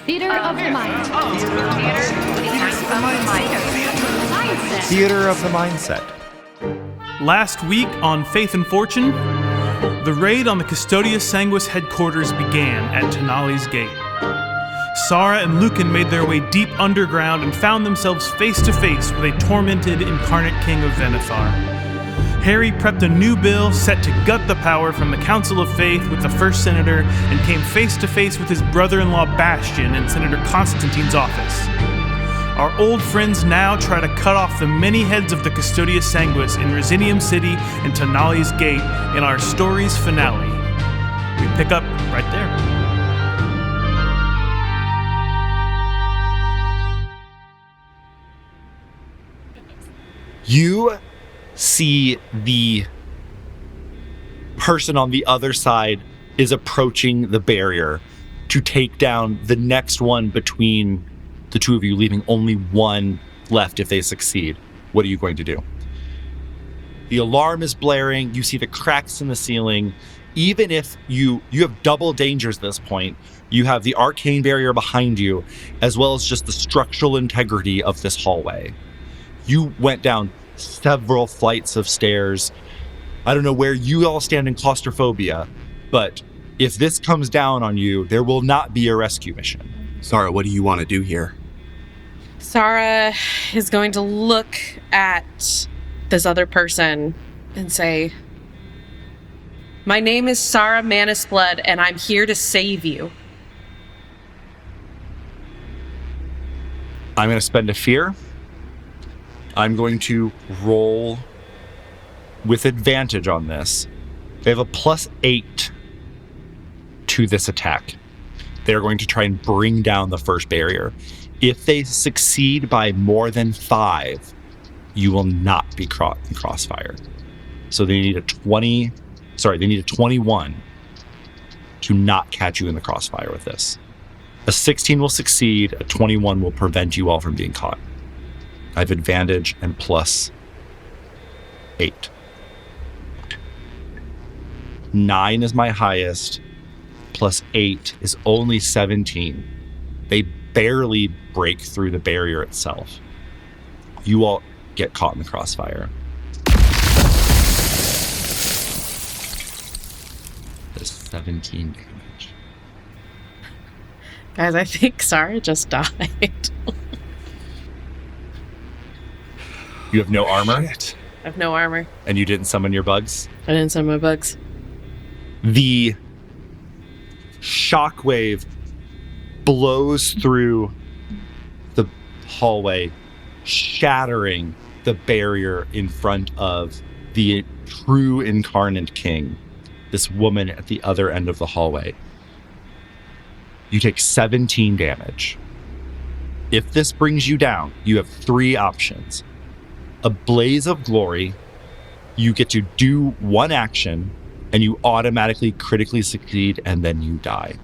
Theater of the mind. Theater of the mindset. Last week on Faith and Fortune, the raid on the Custodius Sanguis headquarters began at Tonali's gate. Sahra and Luken made their way deep underground and found themselves face to face with a tormented Incarnate King of Venithar. Herry prepped a new bill set to gut the power from the Council of Faith with the First Senator and came face to face with his brother-in-law Bastion in Senator Constantine's office. Our old friends now try to cut off the many heads of the Custodius Sanguis in Resinium City and Tonali's Gate in our story's finale. We pick up right there. You see the person on the other side is approaching the barrier to take down the next one between the two of you, leaving only one left if they succeed. What are you going to do? The alarm is blaring. You see the cracks in the ceiling. Even if you have double dangers at this point, you have the arcane barrier behind you, as well as just the structural integrity of this hallway. You went down several flights of stairs. I don't know where you all stand in claustrophobia, but if this comes down on you, there will not be a rescue mission. Sahra, what do you want to do here? Sahra is going to look at this other person and say, "My name is Sahra Mannisblood, and I'm here to save you." I'm going to spend a fear. I'm going to roll with advantage on this. They have a +8 to this attack. They're going to try and bring down the first barrier. If they succeed by more than 5, you will not be caught in crossfire. So they need a 21 to not catch you in the crossfire with this. A 16 will succeed, a 21 will prevent you all from being caught. I have advantage and +8. 9 is my highest, +8 is only 17. They barely break through the barrier itself. You all get caught in the crossfire. That's 17 damage. Guys, I think Sahra just died. You have no armor? Shit. I have no armor. And you didn't summon your bugs? I didn't summon my bugs. The shockwave blows through the hallway, shattering the barrier in front of the true Incarnate King, this woman at the other end of the hallway. You take 17 damage. If this brings you down, you have 3 options. A blaze of glory, you get to do one action, and you automatically critically succeed, and then you die.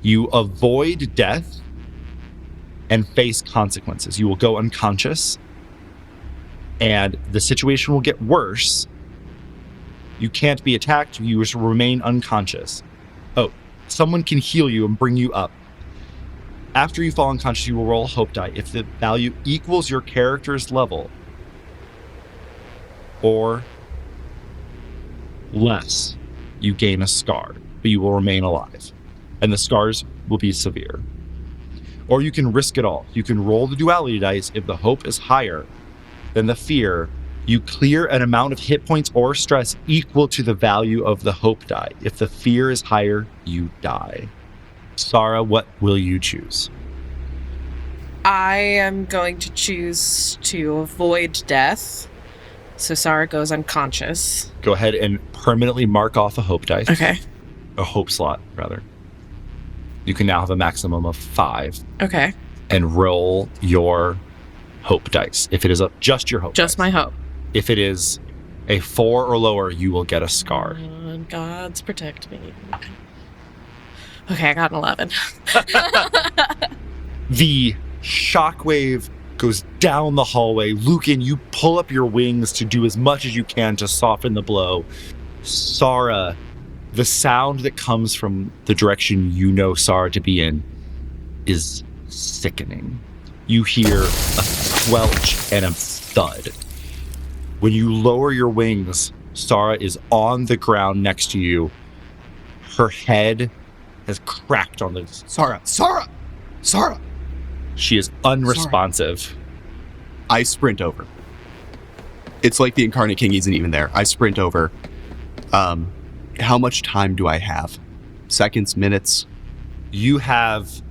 You avoid death and face consequences. You will go unconscious, and the situation will get worse. You can't be attacked, you just remain unconscious. Oh, someone can heal you and bring you up. After you fall unconscious, you will roll a hope die. If the value equals your character's level or less, you gain a scar, but you will remain alive. And the scars will be severe. Or you can risk it all. You can roll the duality dice. If the hope is higher than the fear, you clear an amount of hit points or stress equal to the value of the hope die. If the fear is higher, you die. Sahra, what will you choose? I am going to choose to avoid death. So Sahra goes unconscious. Go ahead and permanently mark off a hope dice. Okay. A hope slot, rather. You can now have a maximum of 5. Okay. And roll your hope dice. If it is just your hope Just dice. my hope. If it is a 4 or lower, you will get a scar. Gods protect me. Okay, I got an 11. The shockwave goes down the hallway. Luken, you pull up your wings to do as much as you can to soften the blow. Sahra, the sound that comes from the direction you know Sahra to be in is sickening. You hear a squelch and a thud. When you lower your wings, Sahra is on the ground next to you. Her head has cracked on the... Sahra! She is unresponsive. Sahra. I sprint over. It's like the Incarnate King isn't even there. I sprint over. How much time do I have? Seconds, minutes? You have...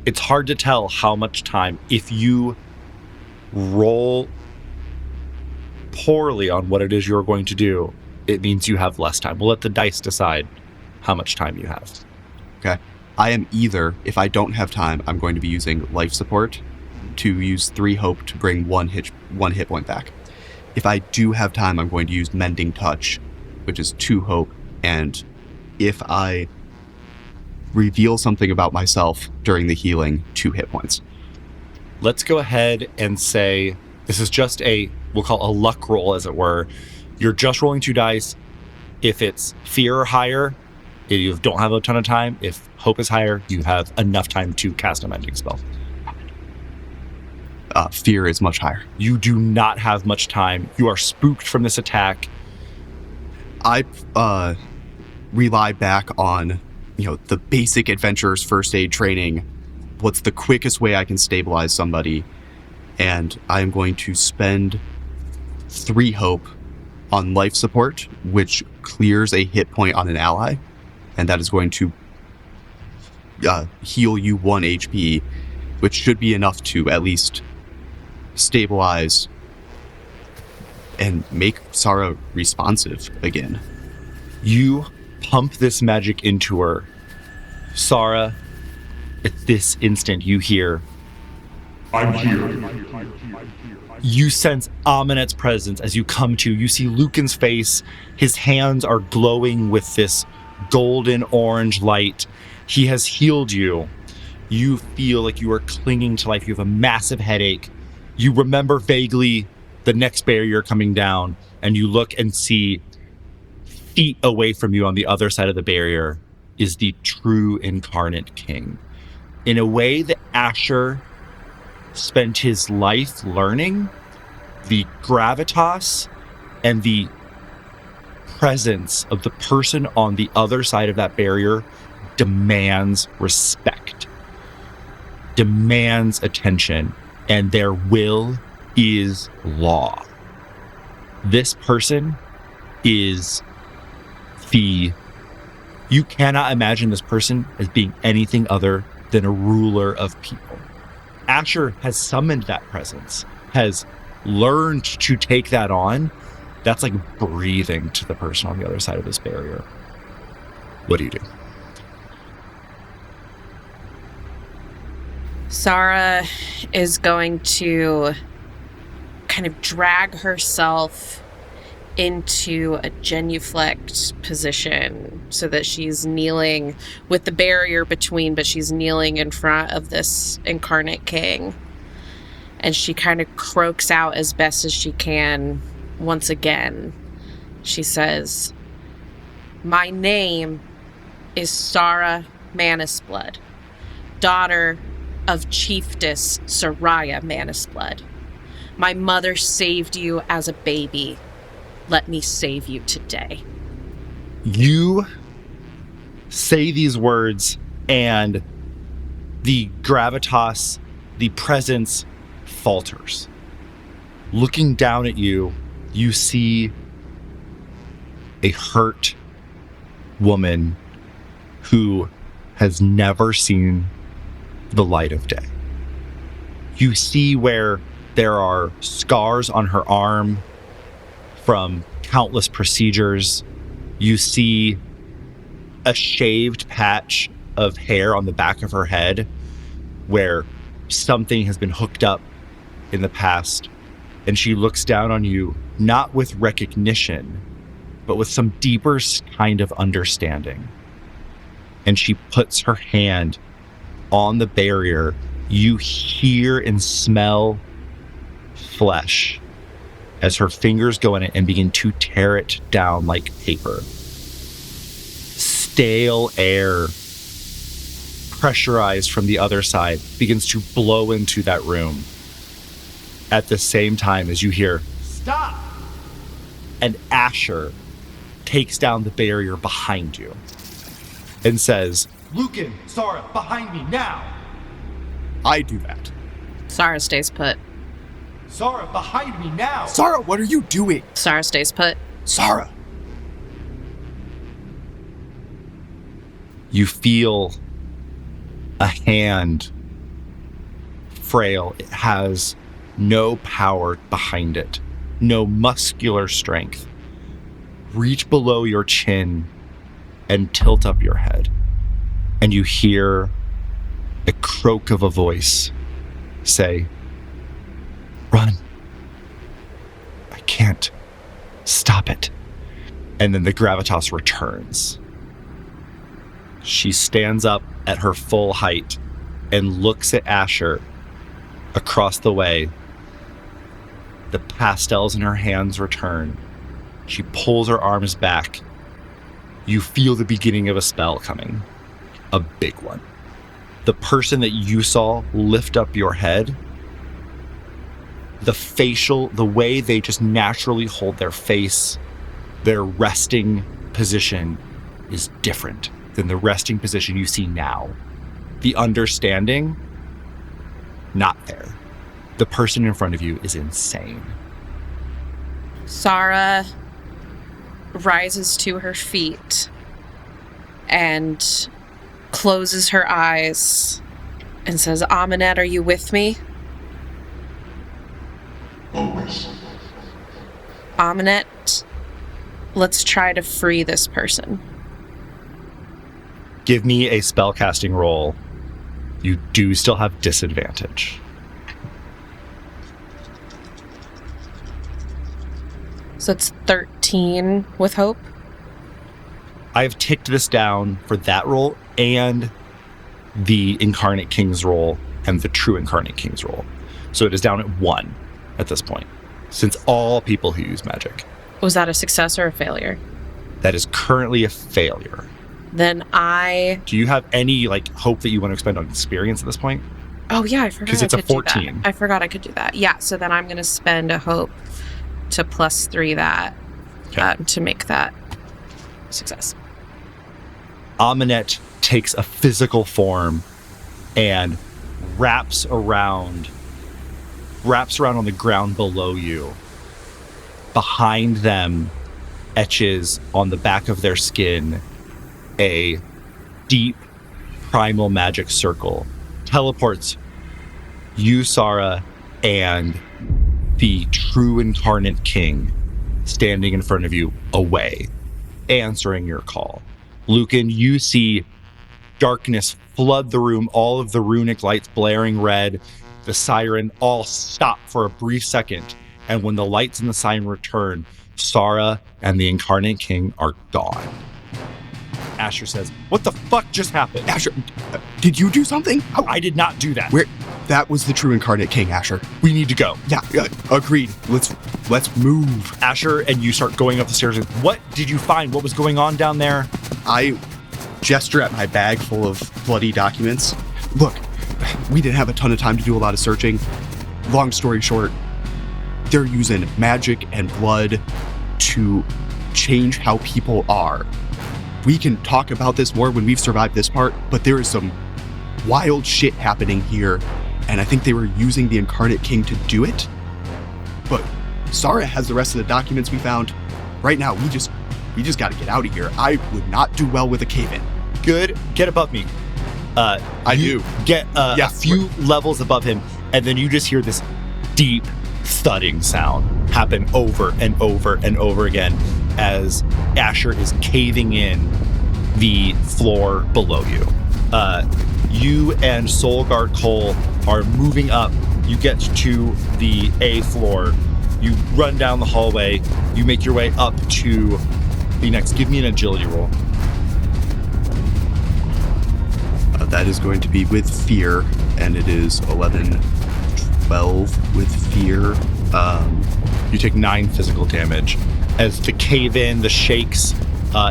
It's hard to tell how much time. If you roll poorly on what it is you're going to do, it means you have less time. We'll let the dice decide how much time you have. Okay. I am either, if I don't have time, I'm going to be using life support to use 3 hope to bring one hit point back. If I do have time, I'm going to use mending touch, which is 2 hope, and if I reveal something about myself during the healing, 2 hit points. Let's go ahead and say this is just we'll call a luck roll, as it were. You're just rolling 2 dice. If it's fear or higher, you don't have a ton of time. If hope is higher, you have enough time to cast a mending spell. Fear is much higher. You do not have much time. You are spooked from this attack. I rely back on, the basic adventurer's first aid training. What's the quickest way I can stabilize somebody? And I am going to spend 3 hope on life support, which clears a hit point on an ally. And that is going to heal you 1 HP, which should be enough to at least stabilize and make Sahra responsive again. You pump this magic into her. Sahra, at this instant, you hear, I'm here. You sense Amanet's presence as you come to. You see Luken's face. His hands are glowing with this golden orange light. He has healed you. You feel like you are clinging to life. You have a massive headache. You remember vaguely the next barrier coming down, and you look and see feet away from you on the other side of the barrier is the true Incarnate King. In a way that Asher spent his life learning, the gravitas and the presence of the person on the other side of that barrier demands respect, demands attention, and their will is law. This person is you cannot imagine this person as being anything other than a ruler of people. Asher has summoned that presence, has learned to take that on. That's like breathing to the person on the other side of this barrier. What do you do? Sahra is going to kind of drag herself into a genuflect position so that she's kneeling with the barrier between, but she's kneeling in front of this Incarnate King. And she kind of croaks out as best as she can once again. She says, "My name is Sahra Mannisblood, daughter of Chiefess Soraya Mannisblood. My mother saved you as a baby. Let me save you today." You say these words, and the gravitas, the presence falters. Looking down at you, you see a hurt woman who has never seen the light of day. You see where there are scars on her arm from countless procedures. You see a shaved patch of hair on the back of her head where something has been hooked up in the past. And she looks down on you, not with recognition, but with some deeper kind of understanding. And she puts her hand on the barrier. You hear and smell flesh as her fingers go in it and begin to tear it down like paper. Stale air pressurized from the other side, begins to blow into that room. At the same time as you hear, "Stop!" and Asher takes down the barrier behind you and says, "Luken, Sahra, behind me now!" I do that. Sahra stays put. "Sahra, behind me now!" Sahra, what are you doing? Sahra stays put. Sahra! You feel a hand, frail. It has no power behind it, no muscular strength. Reach below your chin and tilt up your head. And you hear a croak of a voice say, "Run. I can't stop it." And then the gravitas returns. She stands up at her full height and looks at Asher across the way. The pastels in her hands return. She pulls her arms back. You feel the beginning of a spell coming. A big one. The person that you saw lift up your head, the way they just naturally hold their face, their resting position is different than the resting position you see now. The understanding, not there. The person in front of you is insane. Sahra rises to her feet and closes her eyes and says, "Aminette, are you with me?" Always. "Aminette, let's try to free this person." Give me a spellcasting roll. You do still have disadvantage. So it's 13 with hope. I've ticked this down for that roll and the Incarnate King's roll and the True Incarnate King's roll. So it is down at 1 at this point, since all people who use magic. Was that a success or a failure? That is currently a failure. Then Do you have any hope that you want to expend on experience at this point? Oh yeah, I forgot. 'Cause it's I a could do 14. that. I forgot I could do that. Yeah, so then I'm going to spend a hope to +3 that to make that a success. Aminette takes a physical form and wraps around on the ground below you. Behind them etches on the back of their skin a deep primal magic circle. Teleports you, Sahra, and the True Incarnate King standing in front of you away, answering your call. Luken, you see darkness flood the room, all of the runic lights blaring red, the siren all stop for a brief second, and when the lights and the siren return, Sahra and the Incarnate King are gone. Asher says, "What the fuck just happened?" Asher, did you do something? How? "I did not do that. That was the True Incarnate King, Asher. We need to go." Yeah, agreed. Let's move. Asher and you start going up the stairs. What did you find? What was going on down there? I gesture at my bag full of bloody documents. Look, we didn't have a ton of time to do a lot of searching. Long story short, they're using magic and blood to change how people are. We can talk about this more when we've survived this part, but there is some wild shit happening here, and I think they were using the Incarnate King to do it. But Sahra has the rest of the documents we found. Right now, we just got to get out of here. I would not do well with a cave-in. Good. Get above me. I do. Get a few levels above him, and then you just hear this deep thudding sound happen over and over and over again as Asher is caving in the floor below you. You and Soulguard Cole are moving up. You get to the A floor. You run down the hallway. You make your way up to the next. Give me an agility roll. That is going to be with fear, and it is 11, 12 with fear. You take 9 physical damage as the cave in, the shakes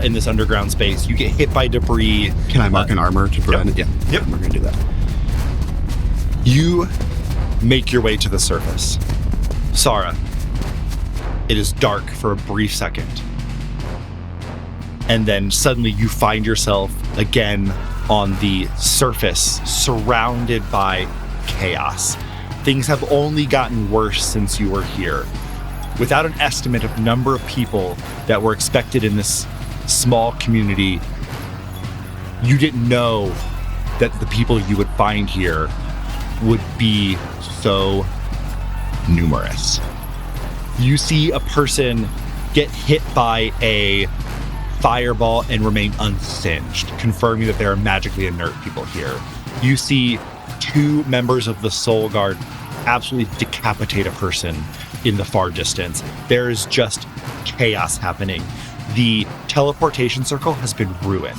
in this underground space. You get hit by debris. Can I mark an armor to prevent it? Yep. We're going to do that. You make your way to the surface. Sahra, it is dark for a brief second. And then suddenly you find yourself again on the surface, surrounded by chaos. Things have only gotten worse since you were here. Without an estimate of number of people that were expected in this small community, you didn't know that the people you would find here would be so numerous. You see a person get hit by a fireball and remain unsinged, confirming that there are magically inert people here. You see 2 members of the Soul Guard absolutely decapitate a person in the far distance. There is just chaos happening. The teleportation circle has been ruined.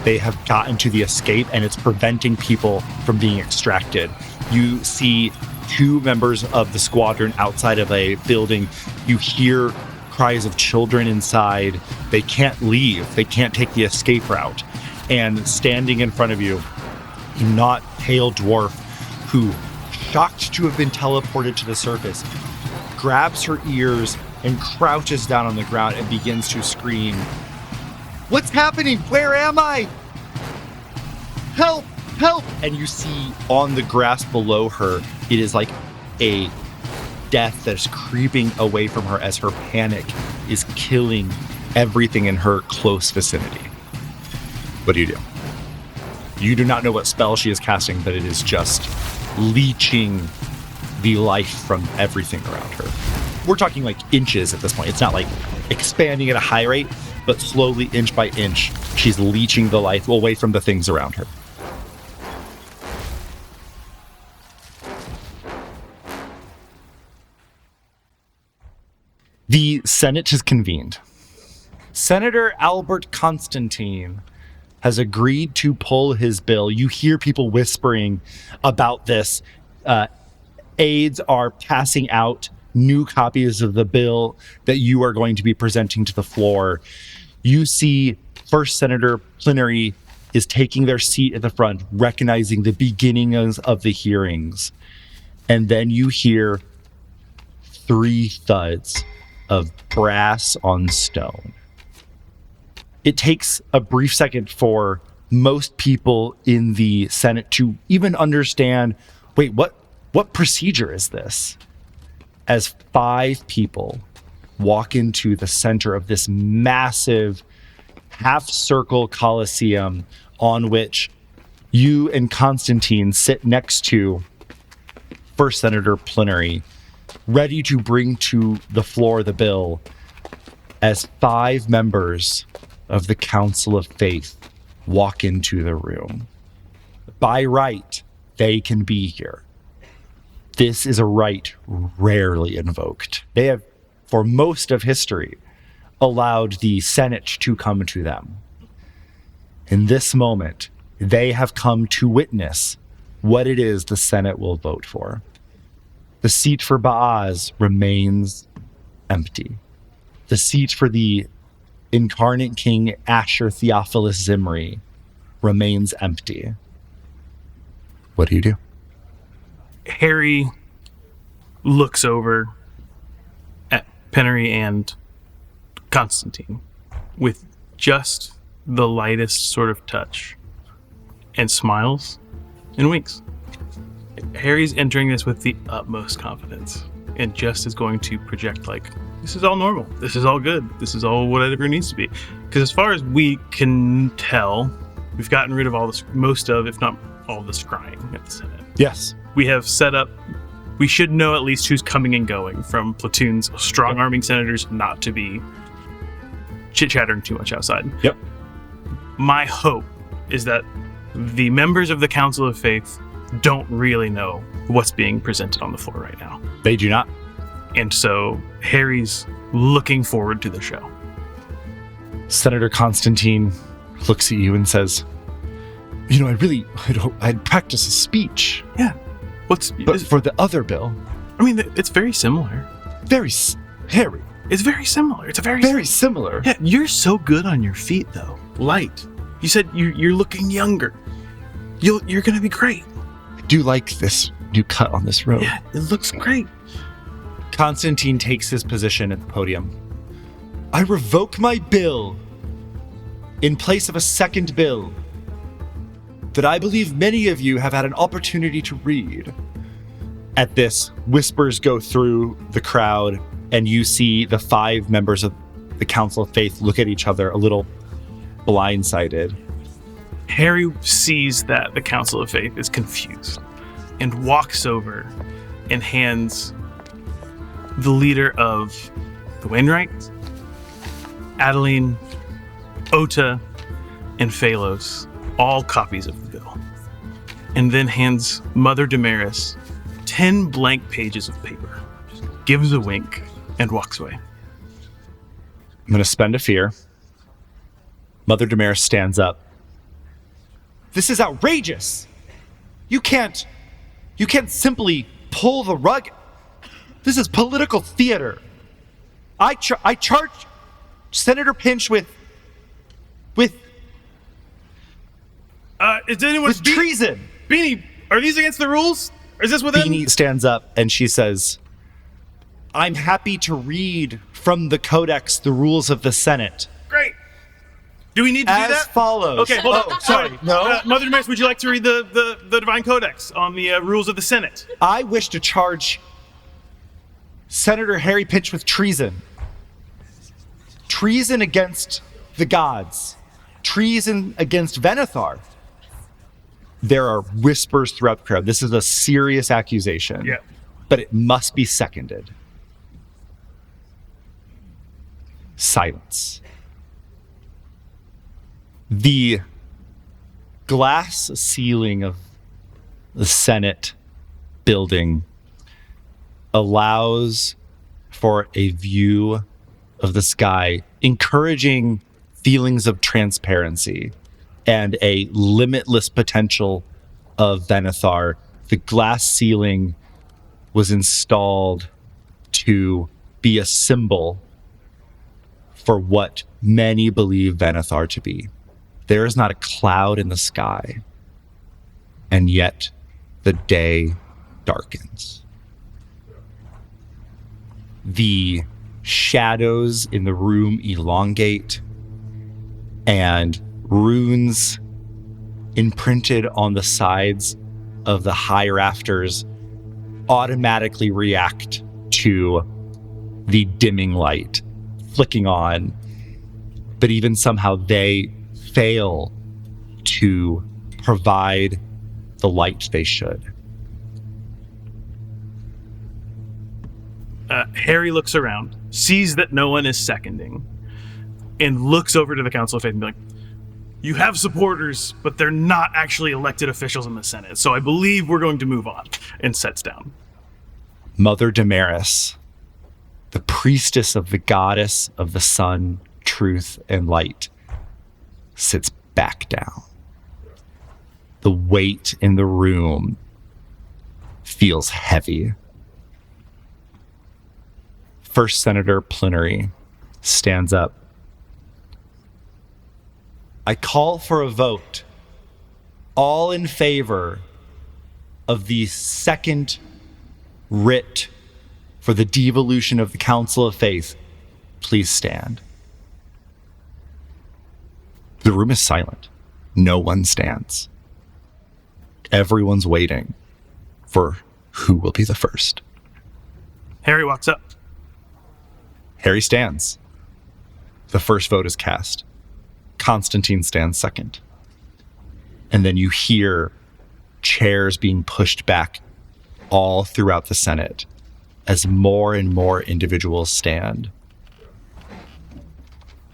They have gotten to the escape and it's preventing people from being extracted. You see 2 members of the squadron outside of a building. You hear cries of children inside. They can't leave. They can't take the escape route. And standing in front of you, a not pale dwarf who, shocked to have been teleported to the surface, grabs her ears and crouches down on the ground and begins to scream, "What's happening? Where am I? Help! Help!" And you see on the grass below her, it is like a death that's creeping away from her as her panic is killing everything in her close vicinity. What do? You do not know what spell she is casting, but it is just leeching the life from everything around her. We're talking like inches at this point. It's not like expanding at a high rate, but slowly, inch by inch, she's leeching the life away from the things around her. The Senate has convened. Senator Albert Constantine has agreed to pull his bill. You hear people whispering about this. Aides are passing out new copies of the bill that you are going to be presenting to the floor. You see First Senator Plenary is taking their seat at the front, recognizing the beginnings of the hearings. And then you hear 3 thuds of brass on stone. It takes a brief second for most people in the Senate to even understand, wait, what procedure is this? As 5 people walk into the center of this massive half-circle coliseum on which you and Constantine sit next to First Senator Plenary, ready to bring to the floor the bill, as 5 members of the Council of Faith walk into the room. By right, they can be here. This is a right rarely invoked. They have, for most of history, allowed the Senate to come to them. In this moment, they have come to witness what it is the Senate will vote for. The seat for Baaz remains empty. The seat for the Incarnate King Asher Theophilus Zimri remains empty. What do you do? Herry looks over at Plenary and Constantine with just the lightest sort of touch and smiles and winks. Harry's entering this with the utmost confidence and just is going to project like, this is all normal. This is all good. This is all whatever it needs to be. Because as far as we can tell, we've gotten rid of all this, most of, if not all the scrying at the Senate. Yes. We have set up, we should know at least who's coming and going from platoons, strong-arming senators not to be chit-chattering too much outside. Yep. My hope is that the members of the Council of Faith don't really know what's being presented on the floor right now. They do not. And so Harry's looking forward to the show. Senator Constantine looks at you and says, you know, I'd practice a speech. Yeah. But for the other bill. I mean, it's very similar. Harry, It's very similar. It's a Very similar. Yeah, you're so good on your feet, though. Light. You said you're looking younger. You're gonna be great. I do like this new cut on this road. Yeah, it looks great. Constantine takes his position at the podium. I revoke my bill in place of a second bill that I believe many of you have had an opportunity to read. At this, whispers go through the crowd, and you see the 5 members of the Council of Faith look at each other a little blindsided. Herry sees that the Council of Faith is confused and walks over and hands the leader of the Wainwrights, Adeline, Ota, and Phalos all copies of the bill, and then hands Mother Damaris 10 blank pages of paper, just gives a wink, and walks away. I'm going to spend a fear. Mother Damaris stands up. This is outrageous. You can't simply pull the rug. This is political theater. I charge Senator Pinch with Is anyone treason. Beanie, are these against the rules? Is this within? Beanie stands up and she says, I'm happy to read from the Codex the rules of the Senate. Great. Do we need to do As that? follows. Okay, hold on. Sorry. No. Mother Damaris, would you like to read the Divine Codex on the rules of the Senate? I wish to charge Senator Herry Pinch with treason. Treason against the gods. Treason against Venithar. There are whispers throughout the crowd. This is a serious accusation. Yeah. But it must be seconded. Silence. The glass ceiling of the Senate building allows for a view of the sky, encouraging feelings of transparency and a limitless potential of Venithar. The glass ceiling was installed to be a symbol for what many believe Venithar to be. There is not a cloud in the sky, and yet the day darkens. The shadows in the room elongate, and runes imprinted on the sides of the high rafters automatically react to the dimming light flicking on, but even somehow they fail to provide the light they should. Herry looks around, sees that no one is seconding, and looks over to the Council of Faith and be like, you have supporters, but they're not actually elected officials in the Senate, so I believe we're going to move on, and sets down. Mother Damaris, the priestess of the goddess of the sun, truth, and light, sits back down. The weight in the room feels heavy. First Senator Plenary stands up. I call for a vote. All in favor of the second writ for the devolution of the Council of Faith, please stand. The room is silent. No one stands. Everyone's waiting for who will be the first. Herry walks up. Herry stands. The first vote is cast. Constantine stands second. And then you hear chairs being pushed back all throughout the Senate as more and more individuals stand.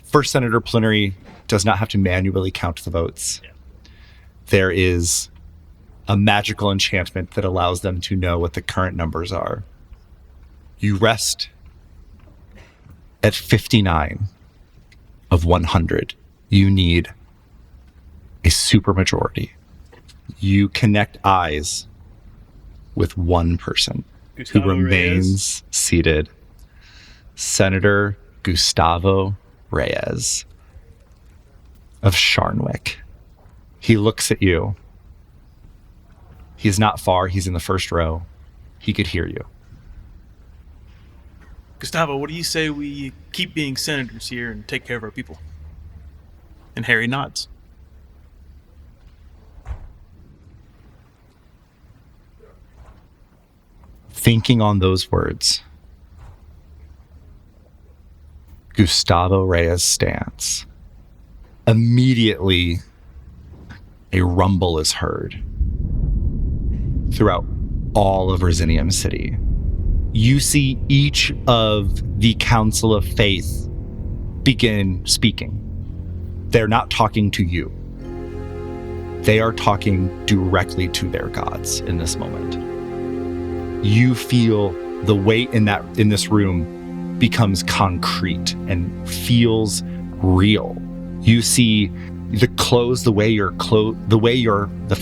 First Senator Plenary does not have to manually count the votes. There is a magical enchantment that allows them to know what the current numbers are. You rest at 59 of 100. You need a supermajority. You connect eyes with one person who remains seated Senator Gustavo Reyes of Sharnwick. He looks at you. He's not far. He's in the first row. He could hear you. Gustavo, what do you say we keep being senators here and take care of our people? And Herry nods. Thinking on those words, Gustavo Reyes stands. Immediately, a rumble is heard throughout all of Resinium City. You see each of the Council of Faith begin speaking. They're not talking to you. They are talking directly to their gods in this moment. You feel the weight in this room becomes concrete and feels real. You see the clothes, the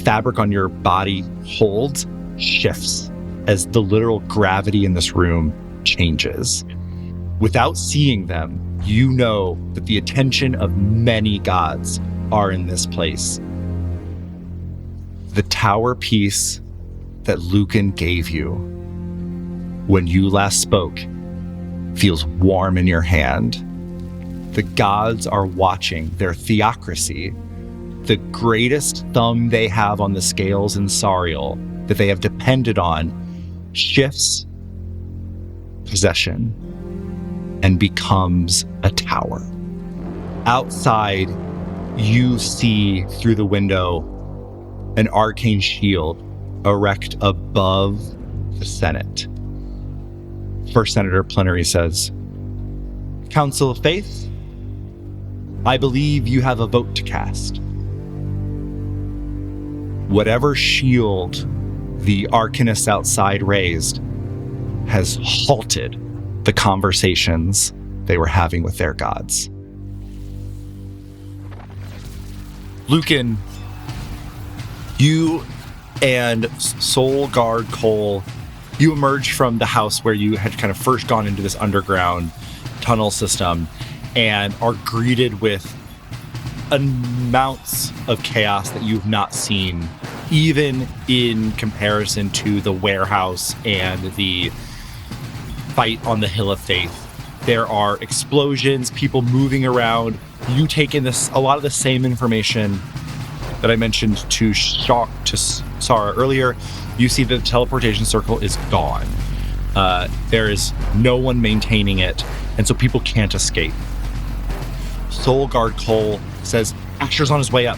fabric on your body holds shifts as the literal gravity in this room changes. Without seeing them, you know that the attention of many gods are in this place. The tower piece that Luken gave you when you last spoke feels warm in your hand. The gods are watching their theocracy, the greatest thumb they have on the scales in Sariel that they have depended on, shifts possession and becomes a tower. Outside, you see through the window an arcane shield erect above the Senate. First Senator Plenary says, Council of Faith, I believe you have a vote to cast. Whatever shield the arcanists outside raised has halted the conversations they were having with their gods. Luken, you and Soul Guard Cole, you emerge from the house where you had kind of first gone into this underground tunnel system and are greeted with amounts of chaos that you've not seen, even in comparison to the warehouse and the fight on the Hill of Faith. There are explosions, people moving around. You take in a lot of the same information that I mentioned to Sahra earlier. You see that the teleportation circle is gone. There is no one maintaining it, and so people can't escape. Soul Guard Cole says, Asher's on his way up.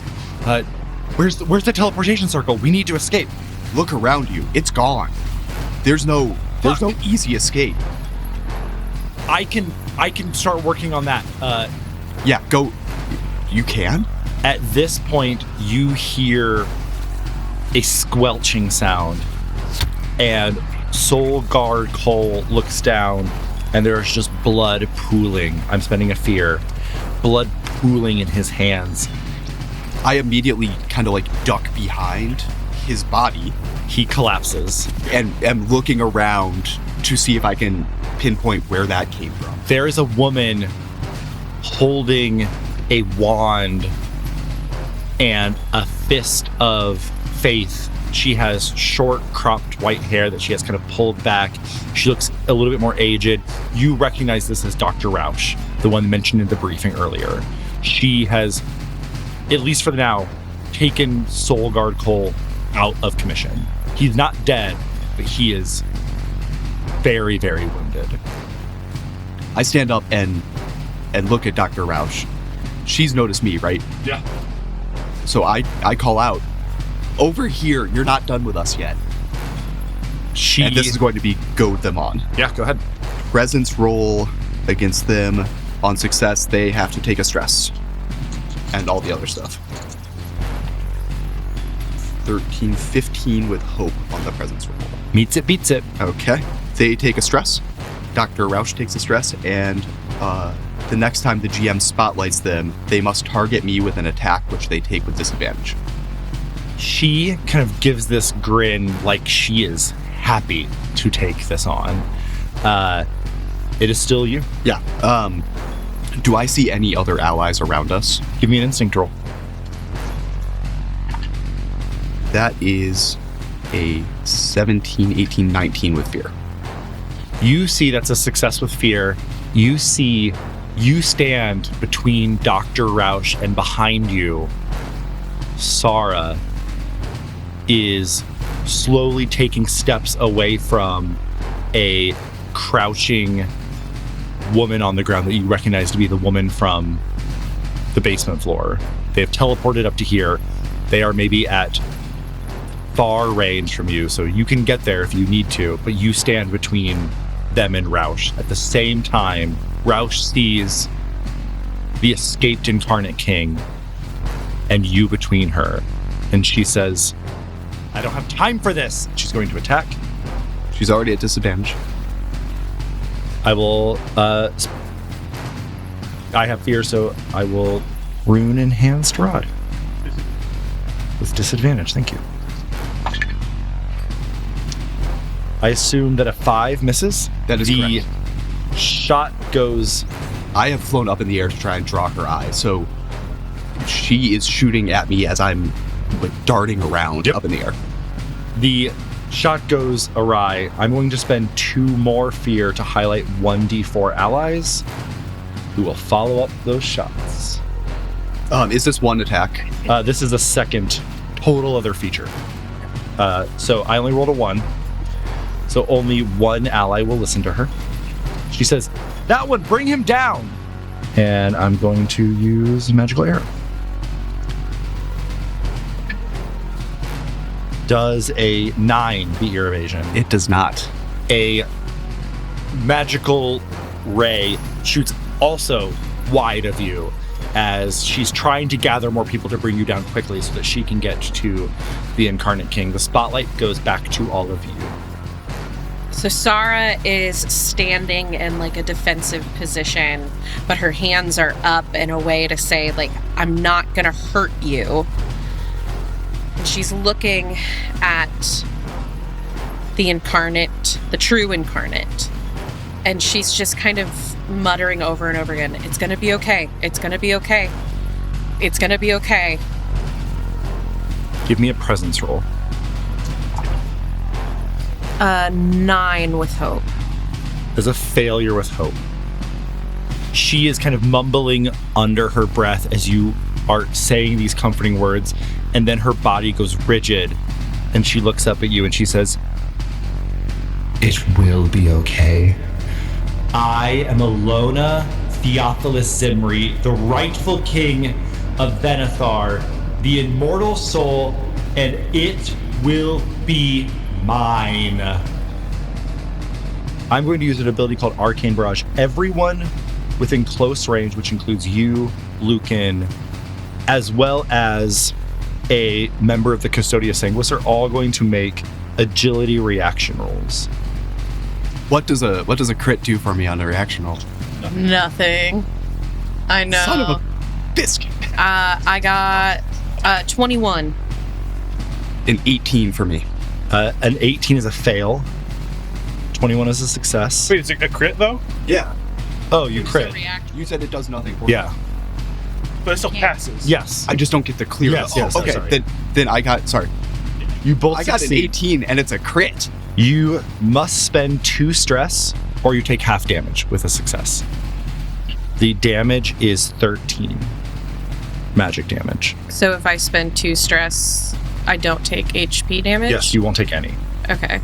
Where's the teleportation circle? We need to escape. Look around you. It's gone. There's no easy escape. I can start working on that. Yeah, go. You can? At this point, you hear a squelching sound, and Soul Guard Cole looks down, and there's just blood pooling. I'm spending a fear. Blood pooling in his hands. I immediately kind of like duck behind his body. He collapses. And am looking around to see if I can pinpoint where that came from. There is a woman holding a wand and a fist of faith. She has short, cropped white hair that she has kind of pulled back. She looks a little bit more aged. You recognize this as Dr. Rausch, the one mentioned in the briefing earlier. She has, at least for now, taken Soul Guard Cole out of commission. He's not dead, but he is very, very wounded. I stand up and look at Dr. Rausch. She's noticed me, right? Yeah. So I call out, over here, you're not done with us yet. And this is going to be goad them on. Yeah, go ahead. Presence roll against them. On success, they have to take a stress. And all the other stuff. 13, 15 with hope on the presence roll. Meets it, beats it. Okay. They take a stress. Dr. Rausch takes a stress, and the next time the GM spotlights them, they must target me with an attack which they take with disadvantage. She kind of gives this grin like she is happy to take this on. It is still you. Yeah. Do I see any other allies around us? Give me an instinct roll. That is a 17, 18, 19 with fear. You see that's a success with fear. You see you stand between Dr. Roush, and behind you, Sahra is slowly taking steps away from a crouching woman on the ground that you recognize to be the woman from the basement floor. They have teleported up to here. They are maybe at far range from you, so you can get there if you need to, but you stand between them and Roush. At the same time, Roush sees the escaped Incarnate King and you between her, and she says, I don't have time for this. She's going to attack. She's already at disadvantage. I will, I have fear, so I will rune enhanced rod. With disadvantage, thank you. I assume that a 5 misses. That is the correct. Shot goes. I have flown up in the air to try and draw her eye, so she is shooting at me as I'm like darting around up in the air. The shot goes awry. I'm going to spend 2 more fear to highlight 1d4 allies who will follow up those shots. Is this one attack? This is a second total other feature. So I only rolled a 1. So only 1 ally will listen to her. She says, that would bring him down. And I'm going to use magical arrow. Does a 9 beat your evasion? It does not. A magical ray shoots also wide of you as she's trying to gather more people to bring you down quickly so that she can get to the Incarnate King. The spotlight goes back to all of you. So Sahra is standing in like a defensive position, but her hands are up in a way to say, like, I'm not gonna hurt you. And she's looking at the Incarnate, the true Incarnate. And she's just kind of muttering over and over again, it's gonna be okay. It's gonna be okay. It's gonna be okay. Give me a presence roll. 9 with hope. There's a failure with hope. She is kind of mumbling under her breath as you are saying these comforting words, and then her body goes rigid, and she looks up at you and she says, it will be okay. I am Alona Theophilus Zimri, the rightful king of Venithar, the immortal soul, and it will be mine. I'm going to use an ability called Arcane Barrage. Everyone within close range, which includes you, Luken, as well as a member of the Custodia Sanguis, are all going to make agility reaction rolls. What does a crit do for me on a reaction roll? Nothing. I know. Son of a biscuit. I got 21. An 18 for me. An 18 is a fail. 21 is a success. Wait, is it a crit though? Yeah. Oh, you crit. You said it does nothing for me. Yeah. But it still passes. Yes. I just don't get the clear. Yes, okay. sorry. Then I got. Sorry. You both I got an succeed. 18 and it's a crit. You must spend 2 stress, or you take half damage with a success. The damage is 13 magic damage. So if I spend 2 stress, I don't take HP damage? Yes, you won't take any. Okay.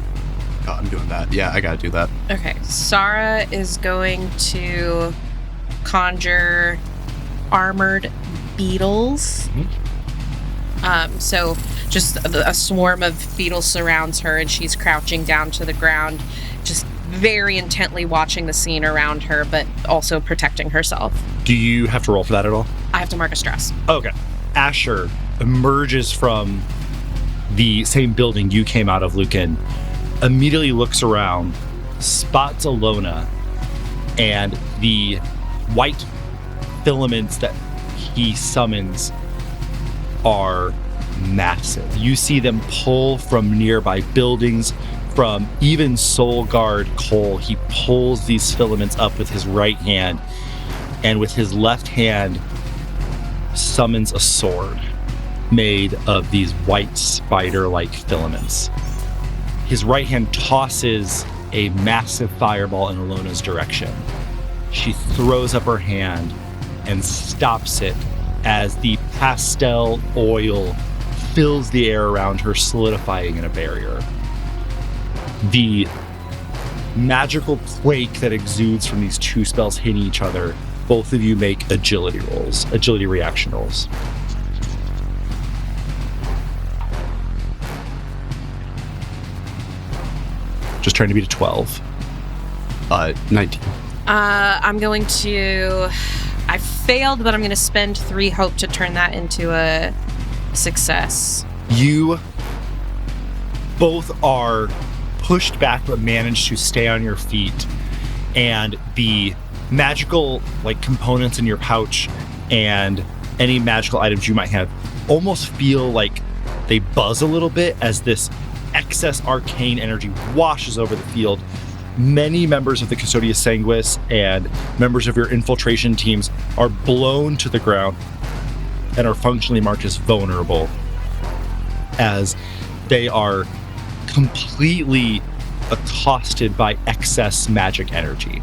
Oh, I'm doing that. Yeah, I gotta do that. Okay. Sahra is going to conjure armored beetles. So just a swarm of beetles surrounds her, and she's crouching down to the ground, just very intently watching the scene around her, but also protecting herself. Do you have to roll for that at all? I have to mark a stress. Okay. Asher emerges from the same building you came out of, Luken, immediately looks around, spots Alona, and the white filaments that he summons are massive. You see them pull from nearby buildings, from even Soul Guard Cole. He pulls these filaments up with his right hand, and with his left hand summons a sword made of these white spider-like filaments. His right hand tosses a massive fireball in Alona's direction. She throws up her hand and stops it as the pastel oil fills the air around her, solidifying in a barrier. The magical quake that exudes from these two spells hitting each other, both of you make agility reaction rolls. Just trying to beat a 12. 19. I'm going to... I failed, but I'm going to spend 3 hope to turn that into a success. You both are pushed back but manage to stay on your feet, and the magical components in your pouch and any magical items you might have almost feel like they buzz a little bit as this excess arcane energy washes over the field. Many members of the Custodia Sanguis and members of your infiltration teams are blown to the ground and are functionally marked as vulnerable, as they are completely accosted by excess magic energy.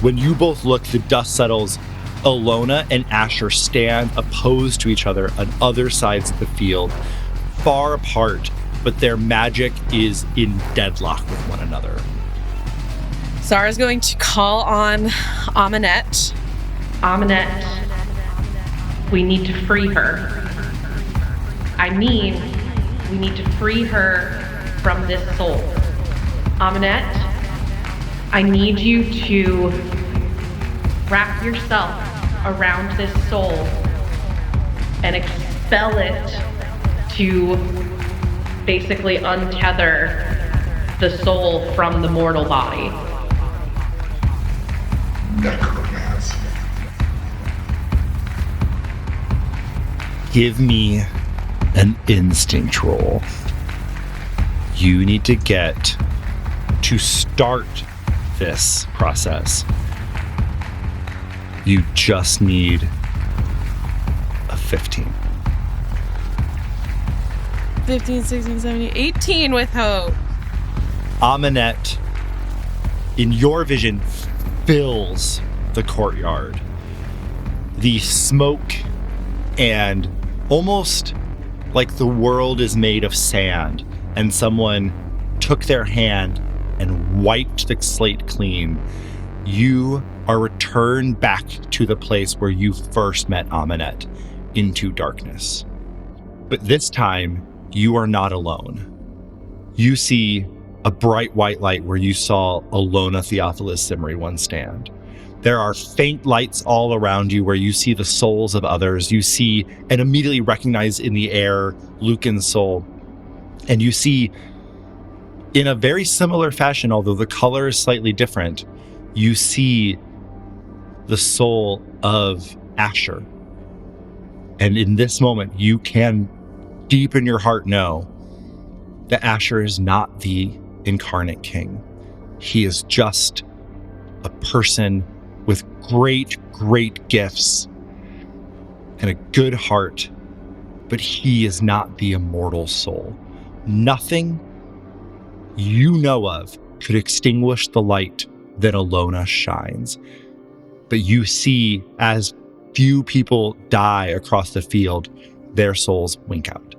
When you both look, the dust settles. Alona and Asher stand opposed to each other on other sides of the field, far apart, but their magic is in deadlock with one another. Zara's going to call on Amanette. Amanette, we need to free her. I mean, we need to free her from this soul. Amanette, I need you to wrap yourself around this soul and expel it to basically untether the soul from the mortal body. Necromancy. Give me an instinct roll. You need to get to start this process. You just need a 15. 15, 16, 17, 18 with hope. Amanette, in your vision, fills the courtyard. The smoke and almost like the world is made of sand and someone took their hand and wiped the slate clean. You are returned back to the place where you first met Amanette, into darkness. But this time, you are not alone. You see a bright white light where you saw Alona Theophilus Simri once stand. There are faint lights all around you where you see the souls of others. You see and immediately recognize in the air Luken's soul. And you see, in a very similar fashion, although the color is slightly different, you see the soul of Asher. And in this moment, you can deep in your heart know that Asher is not the Incarnate King. He is just a person with great, great gifts and a good heart, but he is not the immortal soul. Nothing you know of could extinguish the light that Alona shines. But you see, as few people die across the field, their souls wink out.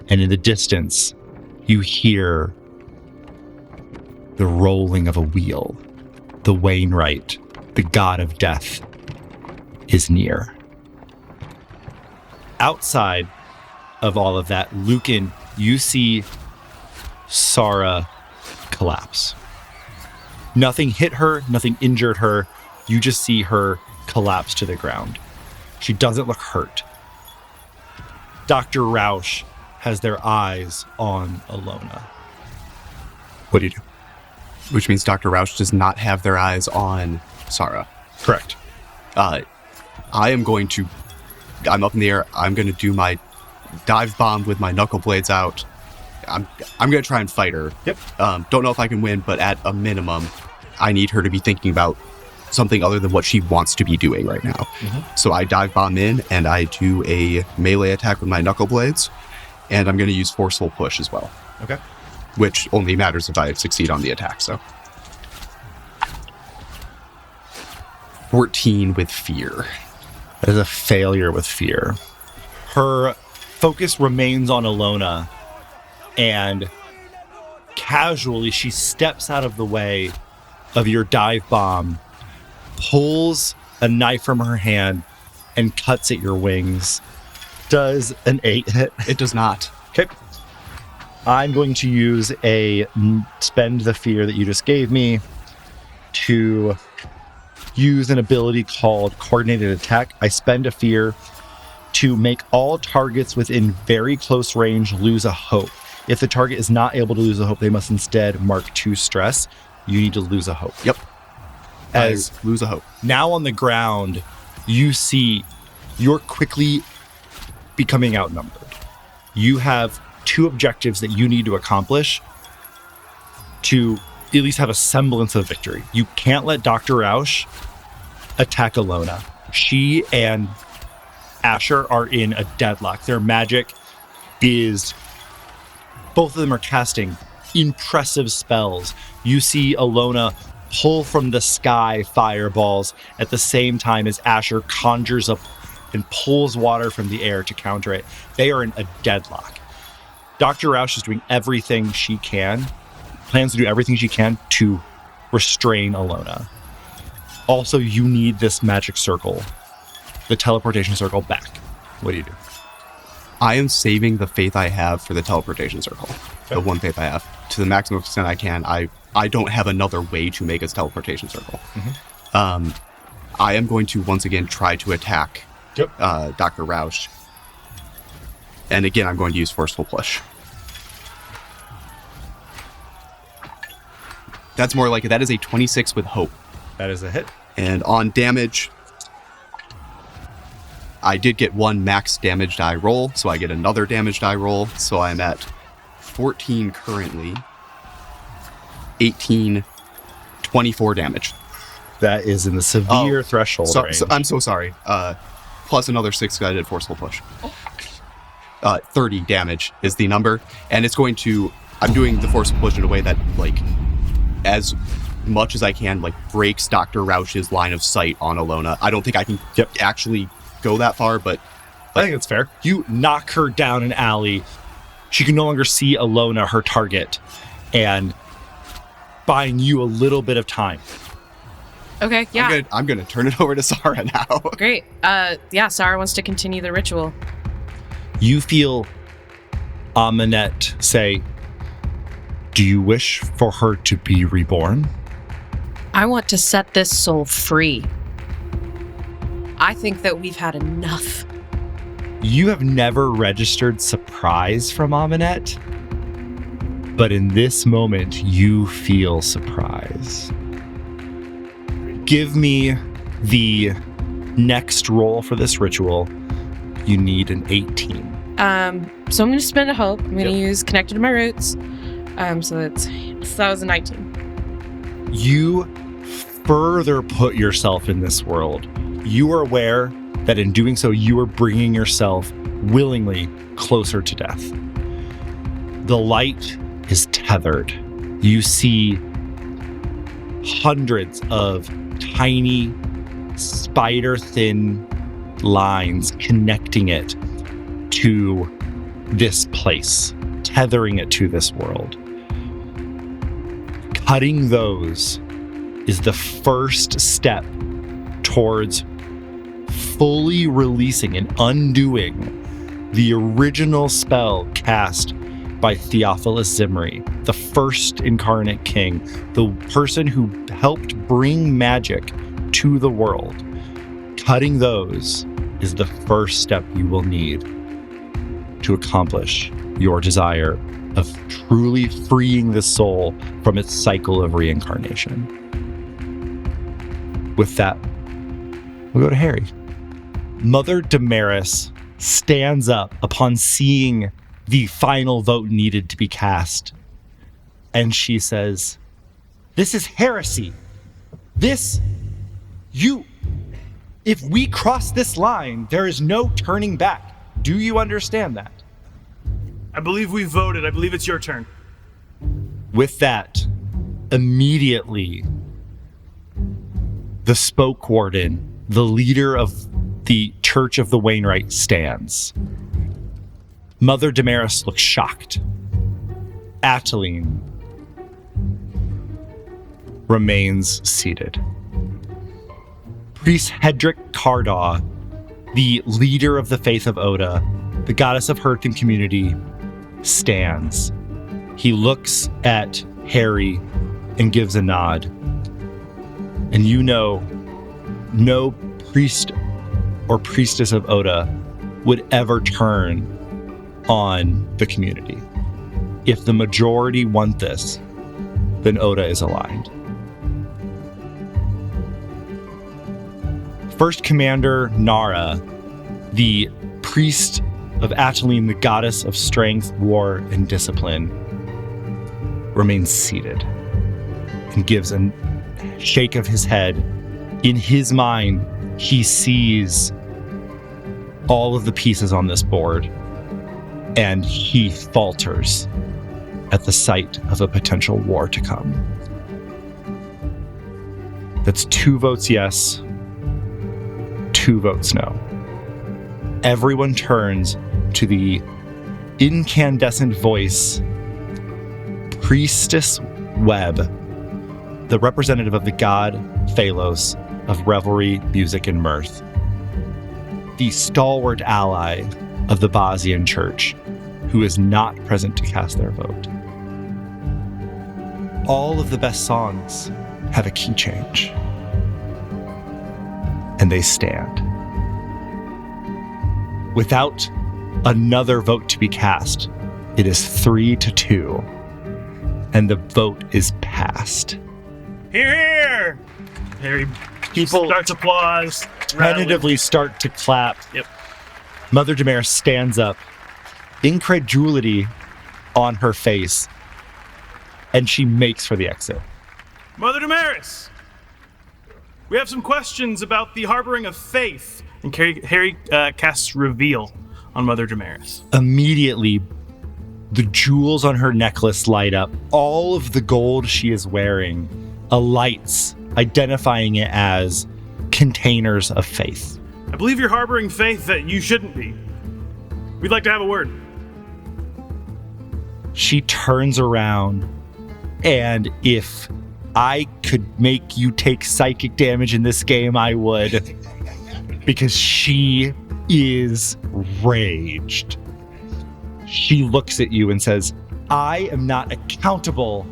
And in the distance, you hear the rolling of a wheel. The Wainwright, the god of death, is near. Outside of all of that, Luken, you see Sahra collapse. Nothing hit her, nothing injured her. You just see her collapse to the ground. She doesn't look hurt. Dr. Rausch has their eyes on Alona. What do you do? Which means Dr. Rausch does not have their eyes on Sahra. Correct. I'm up in the air. I'm going to do my dive bomb with my knuckle blades out I'm gonna try and fight her. Yep. Don't know if I can win, but at a minimum, I need her to be thinking about something other than what she wants to be doing right now. So I dive bomb in and I do a melee attack with my knuckle blades, and I'm gonna use forceful push as well. Okay. Which only matters if I succeed on the attack. So 14 with fear. That is a failure with fear. Her focus remains on Alona, and casually she steps out of the way of your dive bomb, pulls a knife from her hand, and cuts at your wings. Does an 8 hit? It does not. Okay. I'm going to use spend the fear that you just gave me to use an ability called Coordinated Attack. I spend a fear to make all targets within very close range lose a hope. If the target is not able to lose a hope, they must instead mark 2 stress. You need to lose a hope. Yep. As I lose a hope. now on the ground, you see you're quickly becoming outnumbered. You have 2 objectives that you need to accomplish to at least have a semblance of victory. You can't let Dr. Rausch attack Alona. She and Asher are in a deadlock. Their magic is... both of them are casting impressive spells. You see Alona pull from the sky fireballs at the same time as Asher conjures up and pulls water from the air to counter it. They are in a deadlock. Dr. Rausch is doing everything she can, plans to do everything she can to restrain Alona. Also, you need this magic circle, the teleportation circle, back. What do you do? I am saving the faith I have for the teleportation circle. Okay. The one faith I have. To the maximum extent I can. I don't have another way to make a teleportation circle. I am going to once again try to attack Dr. Rausch. And again, I'm going to use forceful push. That's more like it. That is a 26 with hope. That is a hit. And on damage, I did get 1 max damage die roll, so I get another damage die roll. So I'm at 14 currently. 18, 24 damage. That is in the severe threshold range. So I'm so sorry. Plus another 6 because I did forceful push. 30 damage is the number. And it's going to... I'm doing the forceful push in a way that, like, as much as I can, like, breaks Dr. Rausch's line of sight on Alona. I don't think I can actually go that far, but... I think that's fair. You knock her down an alley. She can no longer see Alona, her target, and buying you a little bit of time. Okay, yeah. I'm gonna turn it over to Sahra now. Great. Sahra wants to continue the ritual. You feel Amunet say, "Do you wish for her to be reborn?" I want to set this soul free. I think that we've had enough. You have never registered surprise from Amunet, but in this moment, you feel surprise. Give me the next roll for this ritual. You need an 18. So I'm going to spend a hope. I'm going to use Connected to My Roots. So that was a 19. You further put yourself in this world. You are aware that in doing so, you are bringing yourself willingly closer to death. The light is tethered. You see hundreds of tiny, spider-thin lines connecting it to this place, tethering it to this world. Cutting those is the first step towards fully releasing and undoing the original spell cast by Theophilus Zimri, the first Incarnate King, the person who helped bring magic to the world. Cutting those is the first step you will need to accomplish your desire of truly freeing the soul from its cycle of reincarnation. With that, we'll go to Herry. Mother Damaris stands up upon seeing the final vote needed to be cast. And she says, "This is heresy. If we cross this line, there is no turning back. Do you understand that?" I believe we voted. I believe it's your turn. With that, immediately, the spoke warden, the leader of the Church of the Wainwright, stands. Mother Damaris looks shocked. Ataline remains seated. Priest Hedrick Cardaw, the leader of the Faith of Oda, the goddess of hearth and community, stands. He looks at Herry and gives a nod. And you know, no priest or priestess of Oda would ever turn on the community. If the majority want this, then Oda is aligned. First Commander Nara, the priest of Ataline, the goddess of strength, war, and discipline, remains seated and gives a shake of his head. In his mind, he sees all of the pieces on this board, and he falters at the sight of a potential war to come. That's 2 votes yes, 2 votes no. Everyone turns to the incandescent voice, Priestess Webb, the representative of the god Phalos of revelry, music, and mirth, the stalwart ally of the Basian Church, who is not present to cast their vote. All of the best songs have a key change, and they stand. Without another vote to be cast, it is 3-2, and the vote is passed. Hear, hear! Harry People starts applause. tentatively start to clap. Yep. Mother Damaris stands up, incredulity on her face, and she makes for the exit. Mother Damaris, we have some questions about the harboring of faith. And Harry casts Reveal on Mother Damaris. Immediately, the jewels on her necklace light up. All of the gold she is wearing alights, identifying it as containers of faith. I believe you're harboring faith that you shouldn't be. We'd like to have a word. She turns around, and if I could make you take psychic damage in this game, I would. Because she is raged. She looks at you and says, "I am not accountable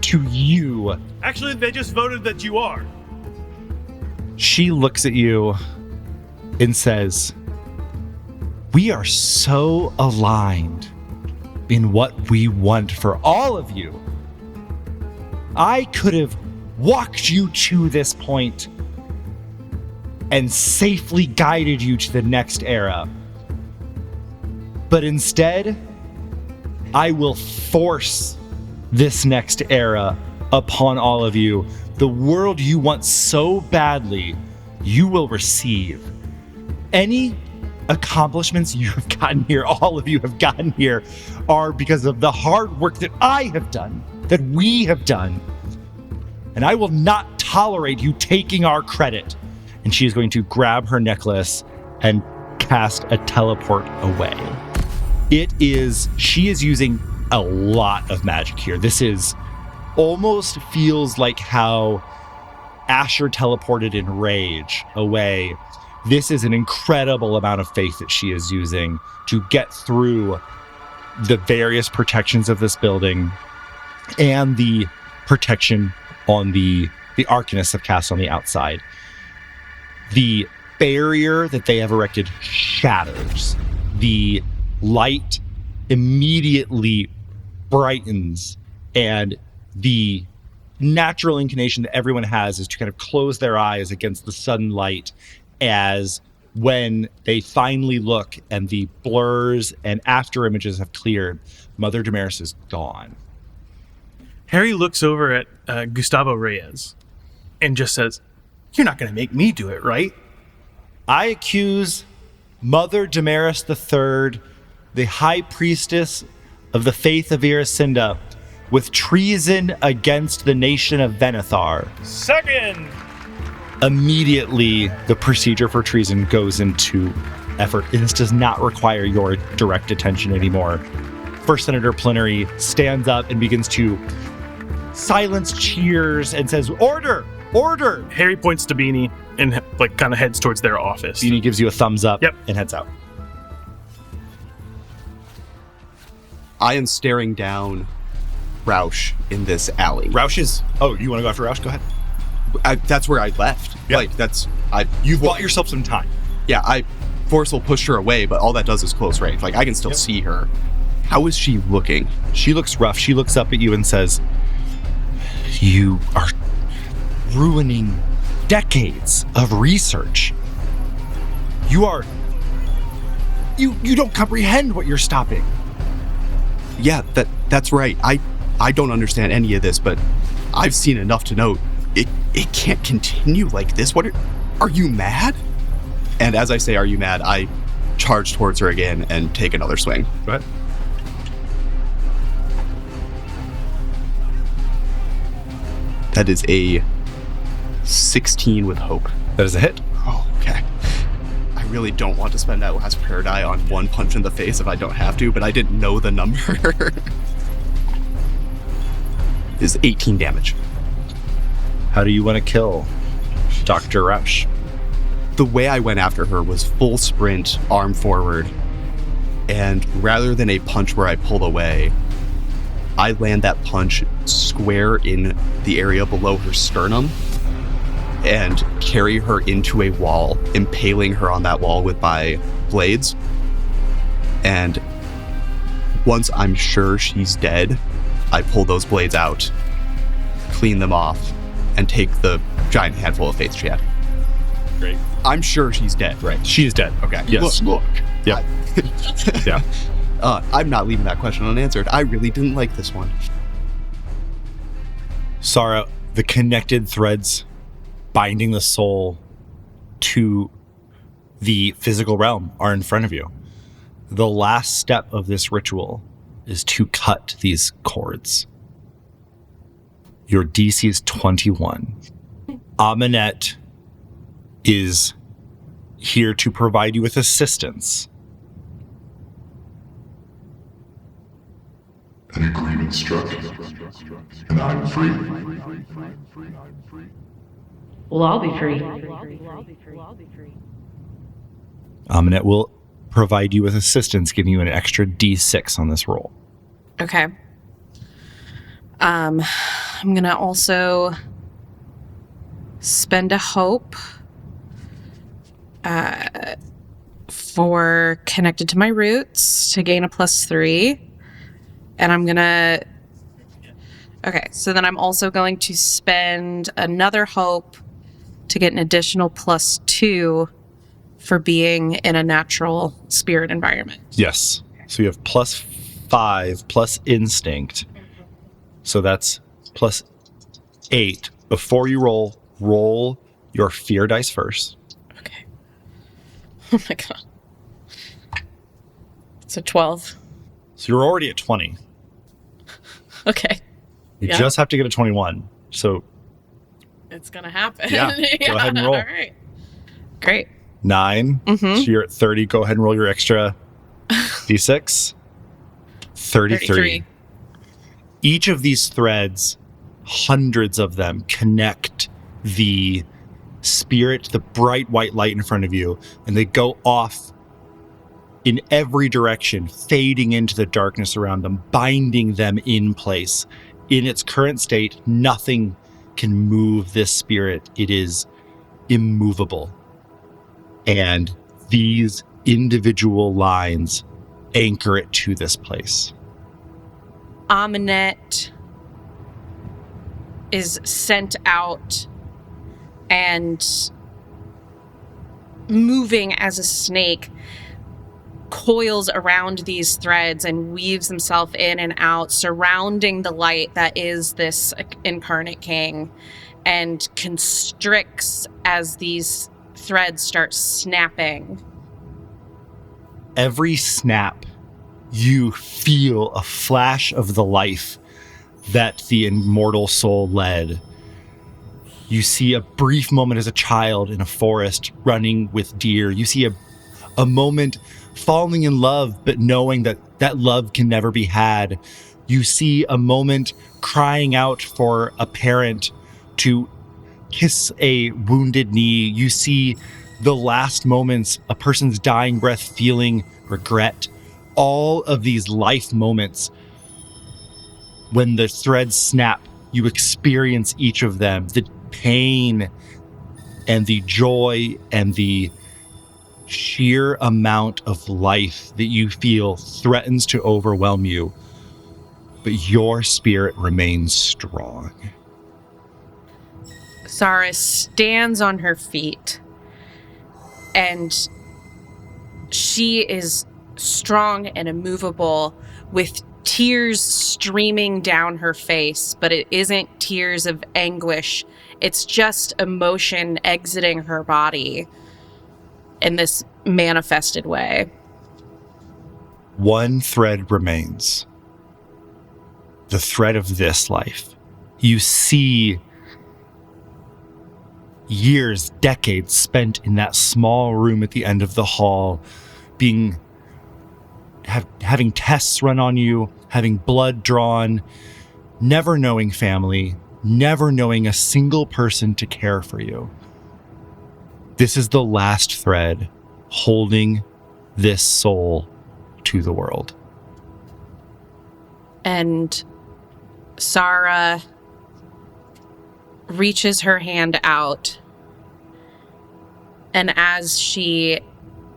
to you." Actually, they just voted that you are. She looks at you and says, "We are so aligned in what we want for all of you. I could have walked you to this point and safely guided you to the next era. But instead, I will force this next era upon all of you. The world you want so badly, you will receive. Any accomplishments you have gotten here, all of you have gotten here, are because of the hard work that I have done, that we have done. And I will not tolerate you taking our credit." And she is going to grab her necklace and cast a teleport away. She is using a lot of magic here. This is almost feels like how Asher teleported in Rage away. This is an incredible amount of faith that she is using to get through the various protections of this building and the protection on the Arcanists have cast on the outside. The barrier that they have erected shatters. The light immediately brightens, and the natural inclination that everyone has is to kind of close their eyes against the sudden light as when they finally look and the blurs and after images have cleared, Mother Damaris is gone. Herry looks over at Gustavo Reyes and just says, "You're not going to make me do it, right?" I accuse Mother Damaris III, the High Priestess of the Faith of Iracinda, with treason against the nation of Venithar. Second! Immediately, the procedure for treason goes into effort. This does not require your direct attention anymore. First Senator Plenary stands up and begins to silence cheers and says, "Order! Order!" Herry points to Beanie and kind of heads towards their office. Beanie gives you a thumbs up and heads out. I am staring down Roush in this alley. Roush is... Oh, you want to go after Roush? Go ahead. That's where I left. Yeah. You've bought yourself some time. Yeah, I forceful pushed her away, but all that does is close range. I can still see her. How is she looking? She looks rough. She looks up at you and says, "You are ruining decades of research. You don't comprehend what you're stopping." Yeah, that's right. I don't understand any of this, but I've seen enough to know it can't continue like this. Are you mad? And as I say, "Are you mad?" I charge towards her again and take another swing. Go ahead. That is a 16 with hope. That is a hit. Oh, okay. I really don't want to spend that last prayer die on one punch in the face if I don't have to, but I didn't know the number. Is 18 damage. How do you want to kill Dr. Roush? The way I went after her was full sprint, arm forward, and rather than a punch where I pull away, I land that punch square in the area below her sternum and carry her into a wall, impaling her on that wall with my blades. And once I'm sure she's dead, I pull those blades out, clean them off, and take the giant handful of faith she had. Great. I'm sure she's dead, right? She is dead. Okay. Yes. Look. Yep. Yeah. I'm not leaving that question unanswered. I really didn't like this one. Sahra, the connected threads binding the soul to the physical realm are in front of you. The last step of this ritual is to cut these cords. Your DC is 21. Aminette is here to provide you with assistance. An agreement struck, and I'm free. We'll all be free. Aminette will provide you with assistance, giving you an extra D6 on this roll. Okay. I'm gonna also spend a hope for connected to my roots to gain a +3. And I'm gonna... Okay, so then I'm also going to spend another hope to get an additional +2 for being in a natural spirit environment. Yes. So you have +5 plus instinct. So that's +8. Before you roll your fear dice first. Okay. Oh my god. It's a 12. So you're already at 20. Okay. You just have to get a 21. So It's gonna happen. Yeah, go ahead and roll. All right. Great. 9. So you're at 30. Go ahead and roll your extra D6. 33. Each of these threads, hundreds of them, connect the spirit, the bright white light in front of you, and they go off in every direction, fading into the darkness around them, binding them in place. In its current state, nothing can move this spirit. It is immovable. And these individual lines anchor it to this place. Aminette is sent out and moving as a snake, coils around these threads and weaves himself in and out, surrounding the light that is this Incarnate King, and constricts as these threads start snapping. Every snap, you feel a flash of the life that the immortal soul led. You see a brief moment as a child in a forest running with deer. You see a moment falling in love, but knowing that that love can never be had. You see a moment crying out for a parent to kiss a wounded knee. You see the last moments, a person's dying breath, feeling regret. All of these life moments, when the threads snap, you experience each of them. The pain and the joy and the sheer amount of life that you feel threatens to overwhelm you, but your spirit remains strong. Sahra stands on her feet, and she is strong and immovable, with tears streaming down her face, but it isn't tears of anguish. It's just emotion exiting her body in this manifested way. One thread remains. The thread of this life. You see years, decades spent in that small room at the end of the hall, having tests run on you, having blood drawn, never knowing family, never knowing a single person to care for you. This is the last thread holding this soul to the world. And Sahra reaches her hand out, and as she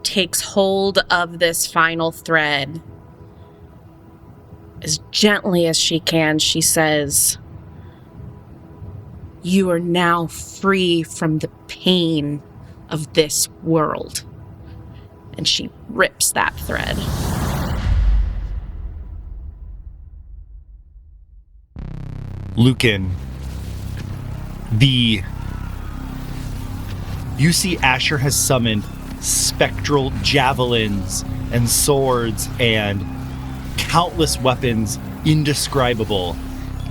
takes hold of this final thread, as gently as she can, she says, "You are now free from the pain of this world." And she rips that thread. Luken, you see Asher has summoned spectral javelins and swords and countless weapons indescribable,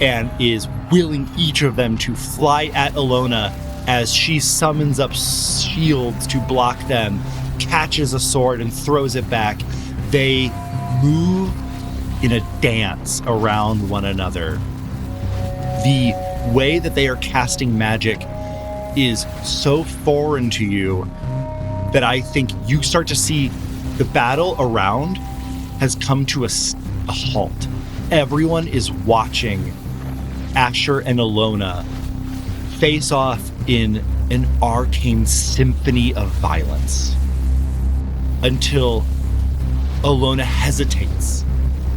and is willing each of them to fly at Ilona as she summons up shields to block them, catches a sword and throws it back. They move in a dance around one another. The way that they are casting magic is so foreign to you that I think you start to see the battle around has come to a halt. Everyone is watching Asher and Ilona face off in an arcane symphony of violence until Ilona hesitates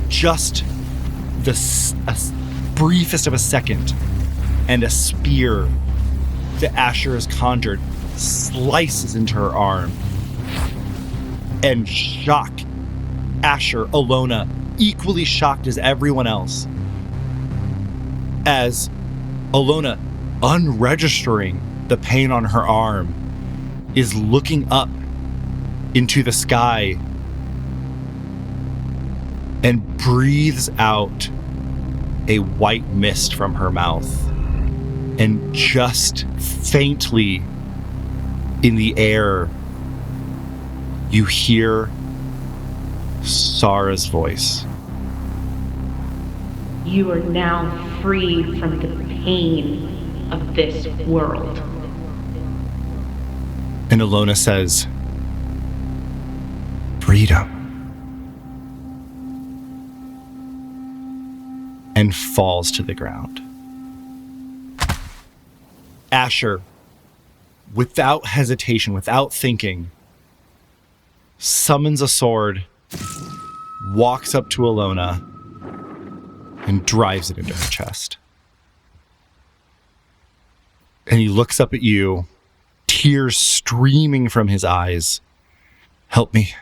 just the briefest of a second, and a spear that Asher has conjured slices into her arm. And shock, Asher, Ilona, equally shocked as everyone else, as Ilona, unregistering the pain on her arm, is looking up into the sky and breathes out a white mist from her mouth, and just faintly in the air you hear Sahra's voice. You are now free from the pain of this world. And Ilona says, "Freedom." And falls to the ground. Asher, without hesitation, without thinking, summons a sword, walks up to Ilona, and drives it into her chest. And he looks up at you, tears streaming from his eyes. Help me.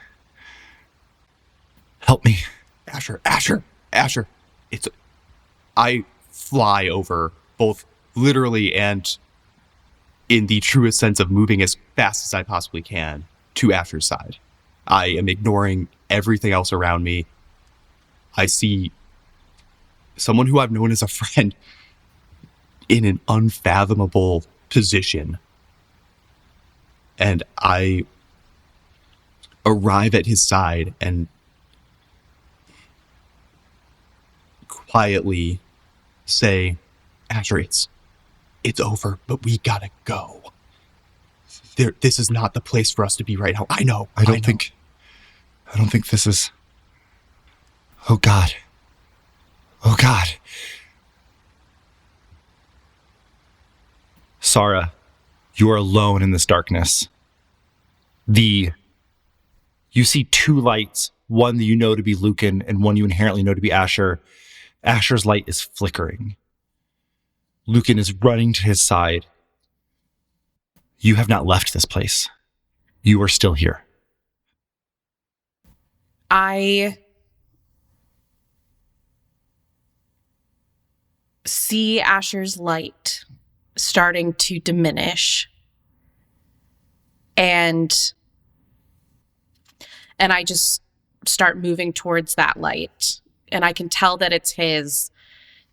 Help me. Asher. I fly over, both literally and in the truest sense of moving as fast as I possibly can, to Asher's side. I am ignoring everything else around me. I see someone who I've known as a friend in an unfathomable position. And I arrive at his side and quietly say, Asher, it's over, but we gotta go. This is not the place for us to be right now. I know. I don't think this is... Oh, God. Sahra, you are alone in this darkness. You see two lights, one that you know to be Luken and one you inherently know to be Asher. Asher's light is flickering. Luken is running to his side. You have not left this place. You are still here. I see Asher's light starting to diminish, and I just start moving towards that light, and I can tell that it's his,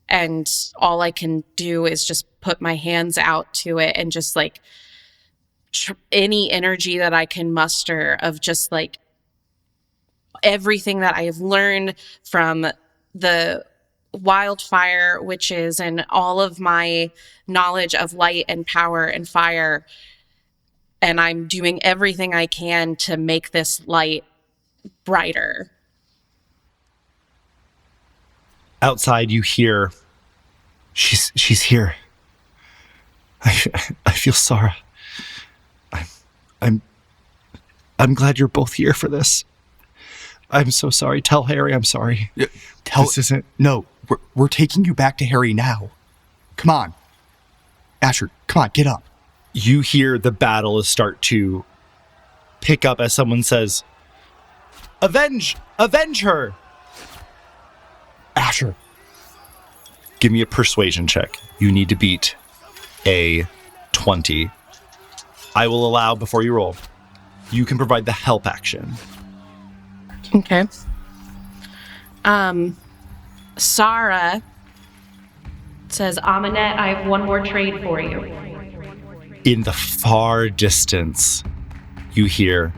and all I can do is just put my hands out to it and just like any energy that I can muster of just like everything that I have learned from the wildfire witches and all of my knowledge of light and power and fire. And I'm doing everything I can to make this light brighter. Outside, you hear, she's here. I feel Sahra. I'm glad you're both here for this. I'm so sorry. Tell Herry I'm sorry. This isn't... No, we're taking you back to Herry now. Come on. Asher, come on, get up. You hear the battle start to pick up as someone says, Avenge her! Asher. Give me a persuasion check. You need to beat a 20. I will allow, before you roll, you can provide the help action. Okay. Sahra says, Aminette, I have one more trade for you. In the far distance, you hear,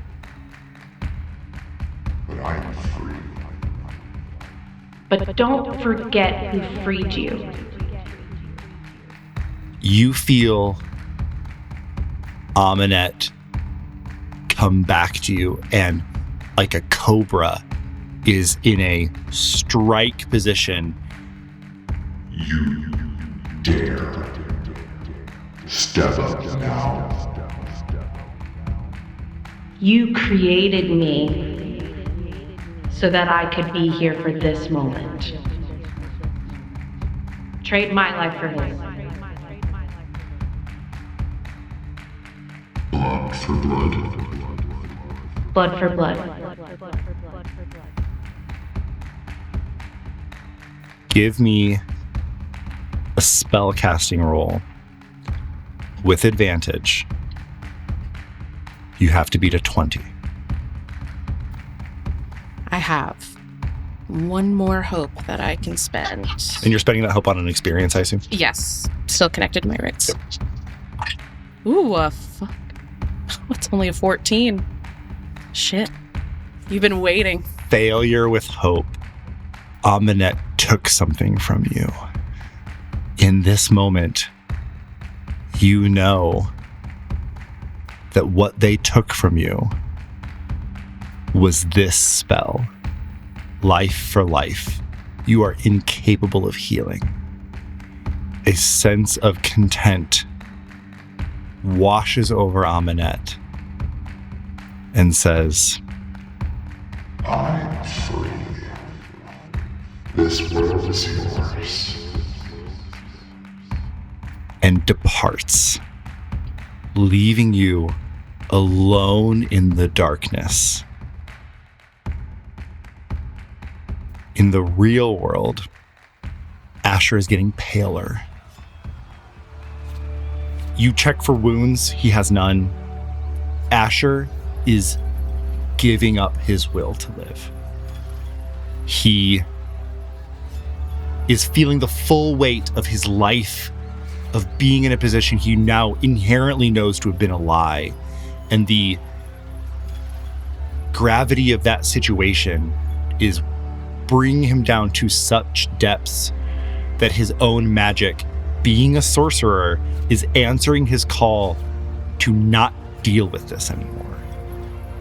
But I am free. But don't forget who freed you. you feel Aminette come back to you, and like a cobra is in a strike position. You dare step up now. You created me so that I could be here for this moment. Trade my life for his. Blood for blood. Blood for blood. Give me a spell casting roll with advantage. You have to beat a 20. I have one more hope that I can spend. And you're spending that hope on an experience, I assume? Yes, still connected to my wrists. Ooh, fuck. What's only a 14? Shit. You've been waiting. Failure with hope. Aminette took something from you. In this moment, you know that what they took from you was this spell. Life for life. You are incapable of healing. A sense of content washes over Aminette and says, I'm free. This world is yours. and departs. leaving you alone in the darkness. In the real world, Asher is getting paler. You check for wounds, he has none. Asher is giving up his will to live. He is feeling the full weight of his life, of being in a position he now inherently knows to have been a lie. And the gravity of that situation is bringing him down to such depths that his own magic, being a sorcerer, is answering his call to not deal with this anymore.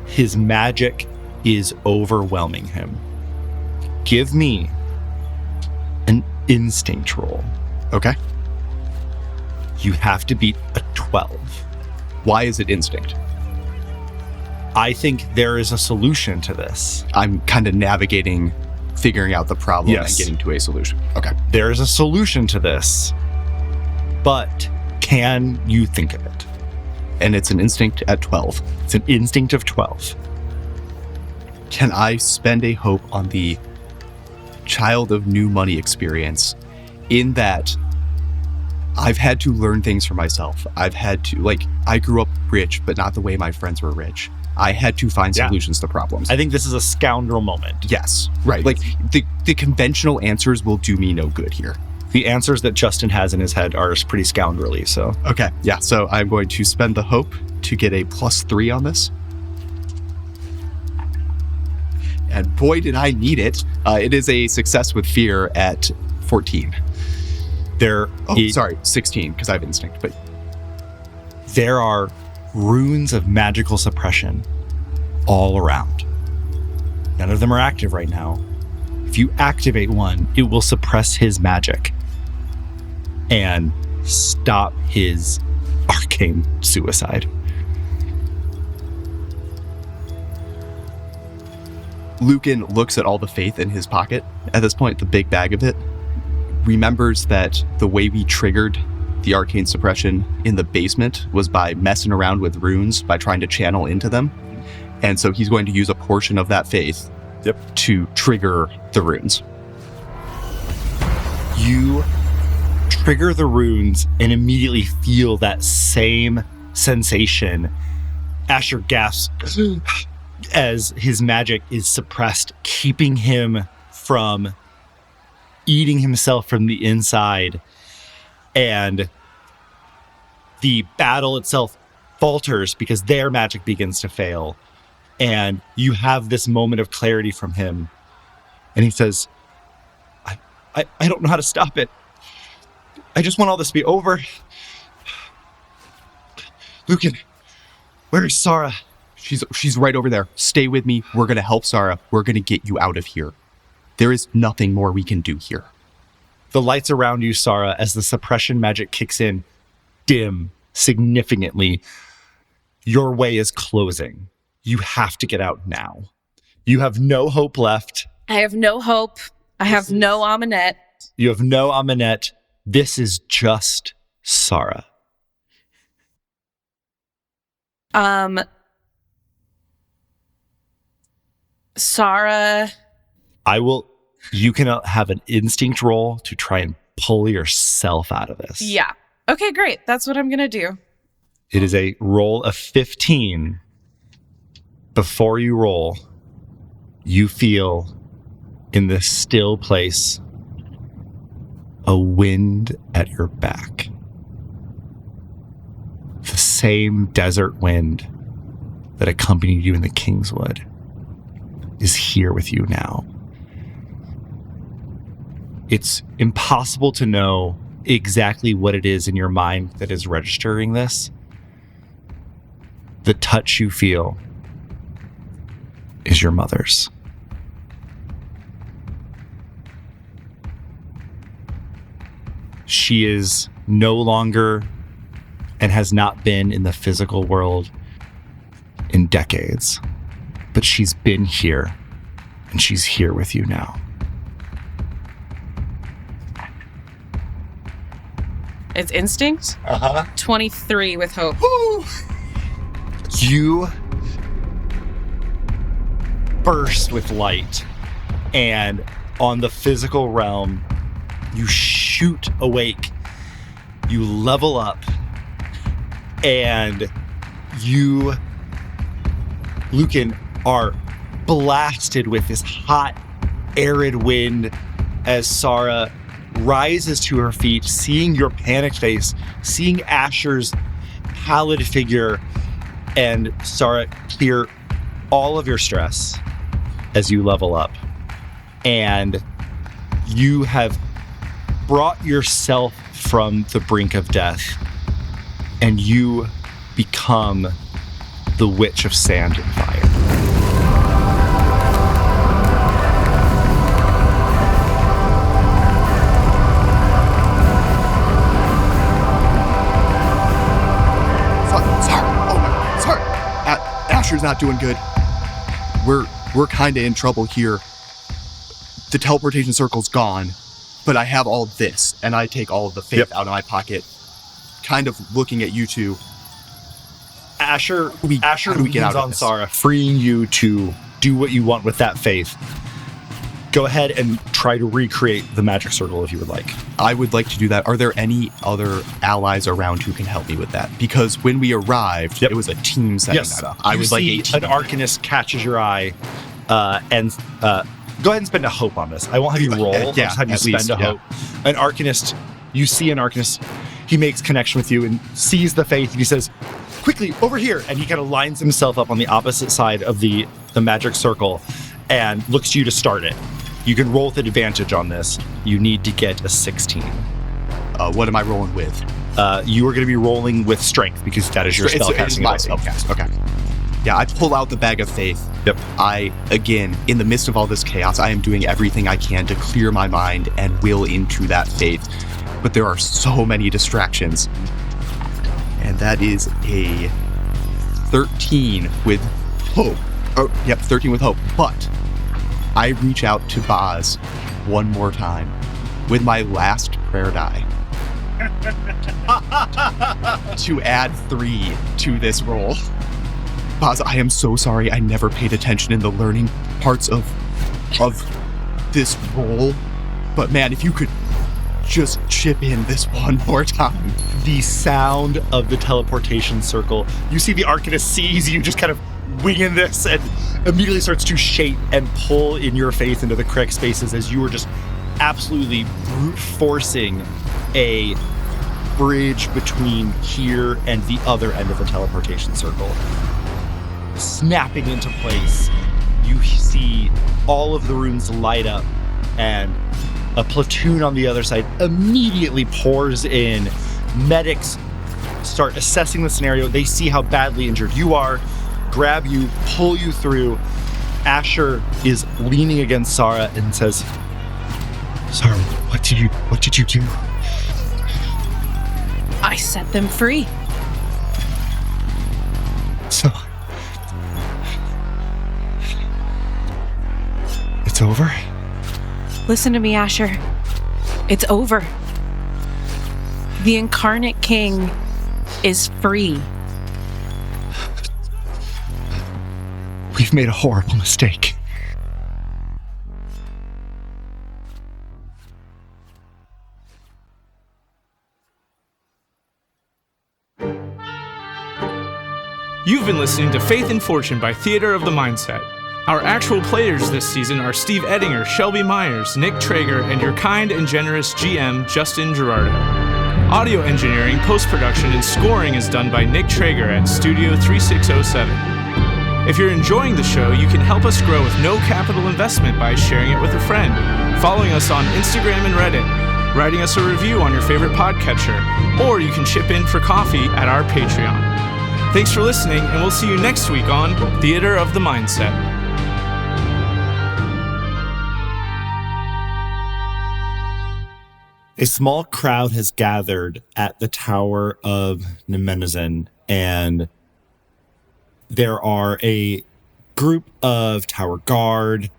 His magic is overwhelming him. Give me an instinct roll. Okay. You have to beat a 12. Why is it instinct? I think there is a solution to this. I'm kind of navigating, figuring out the problem Yes. and getting to a solution. Okay. There is a solution to this, but can you think of it? And it's an instinct at 12. It's an instinct of 12. Can I spend a hope on the Child of New Money experience, in that I've had to learn things for myself. I've had to, I grew up rich, but not the way my friends were rich. I had to find solutions to problems. I think this is a scoundrel moment. Yes, right. The conventional answers will do me no good here. The answers that Justin has in his head are pretty scoundrelly, so. Okay, yeah, so I'm going to spend the hope to get a +3 on this. And boy, did I need it. It is a success with fear at 14. Sorry, 16, because I have instinct, but... There are runes of magical suppression all around. None of them are active right now. If you activate one, it will suppress his magic and stop his arcane suicide. Luken looks at all the faith in his pocket. At this point, the big bag of it. Remembers that the way we triggered the arcane suppression in the basement was by messing around with runes, by trying to channel into them. And so he's going to use a portion of that faith to trigger the runes. You trigger the runes and immediately feel that same sensation. Asher gasps as his magic is suppressed, keeping him from eating himself from the inside. And the battle itself falters because their magic begins to fail. And you have this moment of clarity from him. And he says, I don't know how to stop it. I just want all this to be over. Luken, where is Sahra? She's right over there. Stay with me. We're going to help Sahra. We're going to get you out of here. There is nothing more we can do here. The lights around you, Sahra, as the suppression magic kicks in, dim significantly. Your way is closing. You have to get out now. You have no hope left. I have no hope. I have no Amunet. You have no Amunet. This is just Sahra. Sahra. You can have an instinct roll to try and pull yourself out of this. Yeah. Okay, great. That's what I'm going to do. It is a roll of 15. Before you roll, you feel in this still place a wind at your back. The same desert wind that accompanied you in the Kingswood is here with you now. It's impossible to know exactly what it is in your mind that is registering this. The touch you feel is your mother's. She is no longer and has not been in the physical world in decades, but she's been here and she's here with you now. It's instinct? 23 with hope. You burst with light, and on the physical realm, you shoot awake. You level up, and you, Luken, are blasted with this hot, arid wind as Sahra rises to her feet, seeing your panicked face, seeing Asher's pallid figure, and Sahra, clear all of your stress as you level up. And you have brought yourself from the brink of death, and you become the Witch of Sand and Fire. Asher's not doing good. We're kind of in trouble here. The teleportation circle's gone, but I have all this, and I take all of the faith out of my pocket, kind of looking at you two. Asher do we get out of on this? Sahra, freeing you to do what you want with that faith. Go ahead and try to recreate the magic circle if you would like. I would like to do that. Are there any other allies around who can help me with that? Because when we arrived, it was a team setting that up. I was like an Arcanist catches your eye, and go ahead and spend a hope on this. I won't have you roll. I'll just have you spend a hope. An Arcanist, you see an Arcanist, he makes connection with you and sees the faith, and he says, "Quickly, over here!" And he kind of lines himself up on the opposite side of the magic circle and looks to you to start it. You can roll with advantage on this. You need to get a 16. What am I rolling with? You are going to be rolling with strength because that is your spellcasting. My spellcast. Okay. Yeah, I pull out the bag of faith. Yep. I, again, in the midst of all this chaos, I am doing everything I can to clear my mind and will into that faith. But there are so many distractions. And that is a 13 with hope. Oh, yep, 13 with hope. But I reach out to Boz one more time with my last prayer die to add 3 to this roll. Boz, I am so sorry I never paid attention in the learning parts of this roll. But man, if you could just chip in this one more time. The sound of the teleportation circle. You see the Arcanist sees you just kind of winging this and immediately starts to shape and pull in your faith into the correct spaces as you were just absolutely brute forcing a bridge between here and the other end of the teleportation circle. Snapping into place, you see all of the runes light up, and a platoon on the other side immediately pours in. Medics start assessing the scenario. They see how badly injured you are, grab you, pull you through. Asher is leaning against Sahra and says, "Sahra, what did you do?" I set them free. So, it's over? Listen to me, Asher. It's over. The Incarnate King is free. We've made a horrible mistake. You've been listening to Faith and Fortune by Theater of the Mindset. Our actual players this season are Steve Edinger, Shelby Myers, Nick Traeger, and your kind and generous GM, Justin Gerardot. Audio engineering, post-production, and scoring is done by Nick Traeger at Studio 3607. If you're enjoying the show, you can help us grow with no capital investment by sharing it with a friend, following us on Instagram and Reddit, writing us a review on your favorite podcatcher, or you can chip in for coffee at our Patreon. Thanks for listening, and we'll see you next week on Theater of the Mindset. A small crowd has gathered at the Tower of Nemenazin, and there are a group of Tower Guard.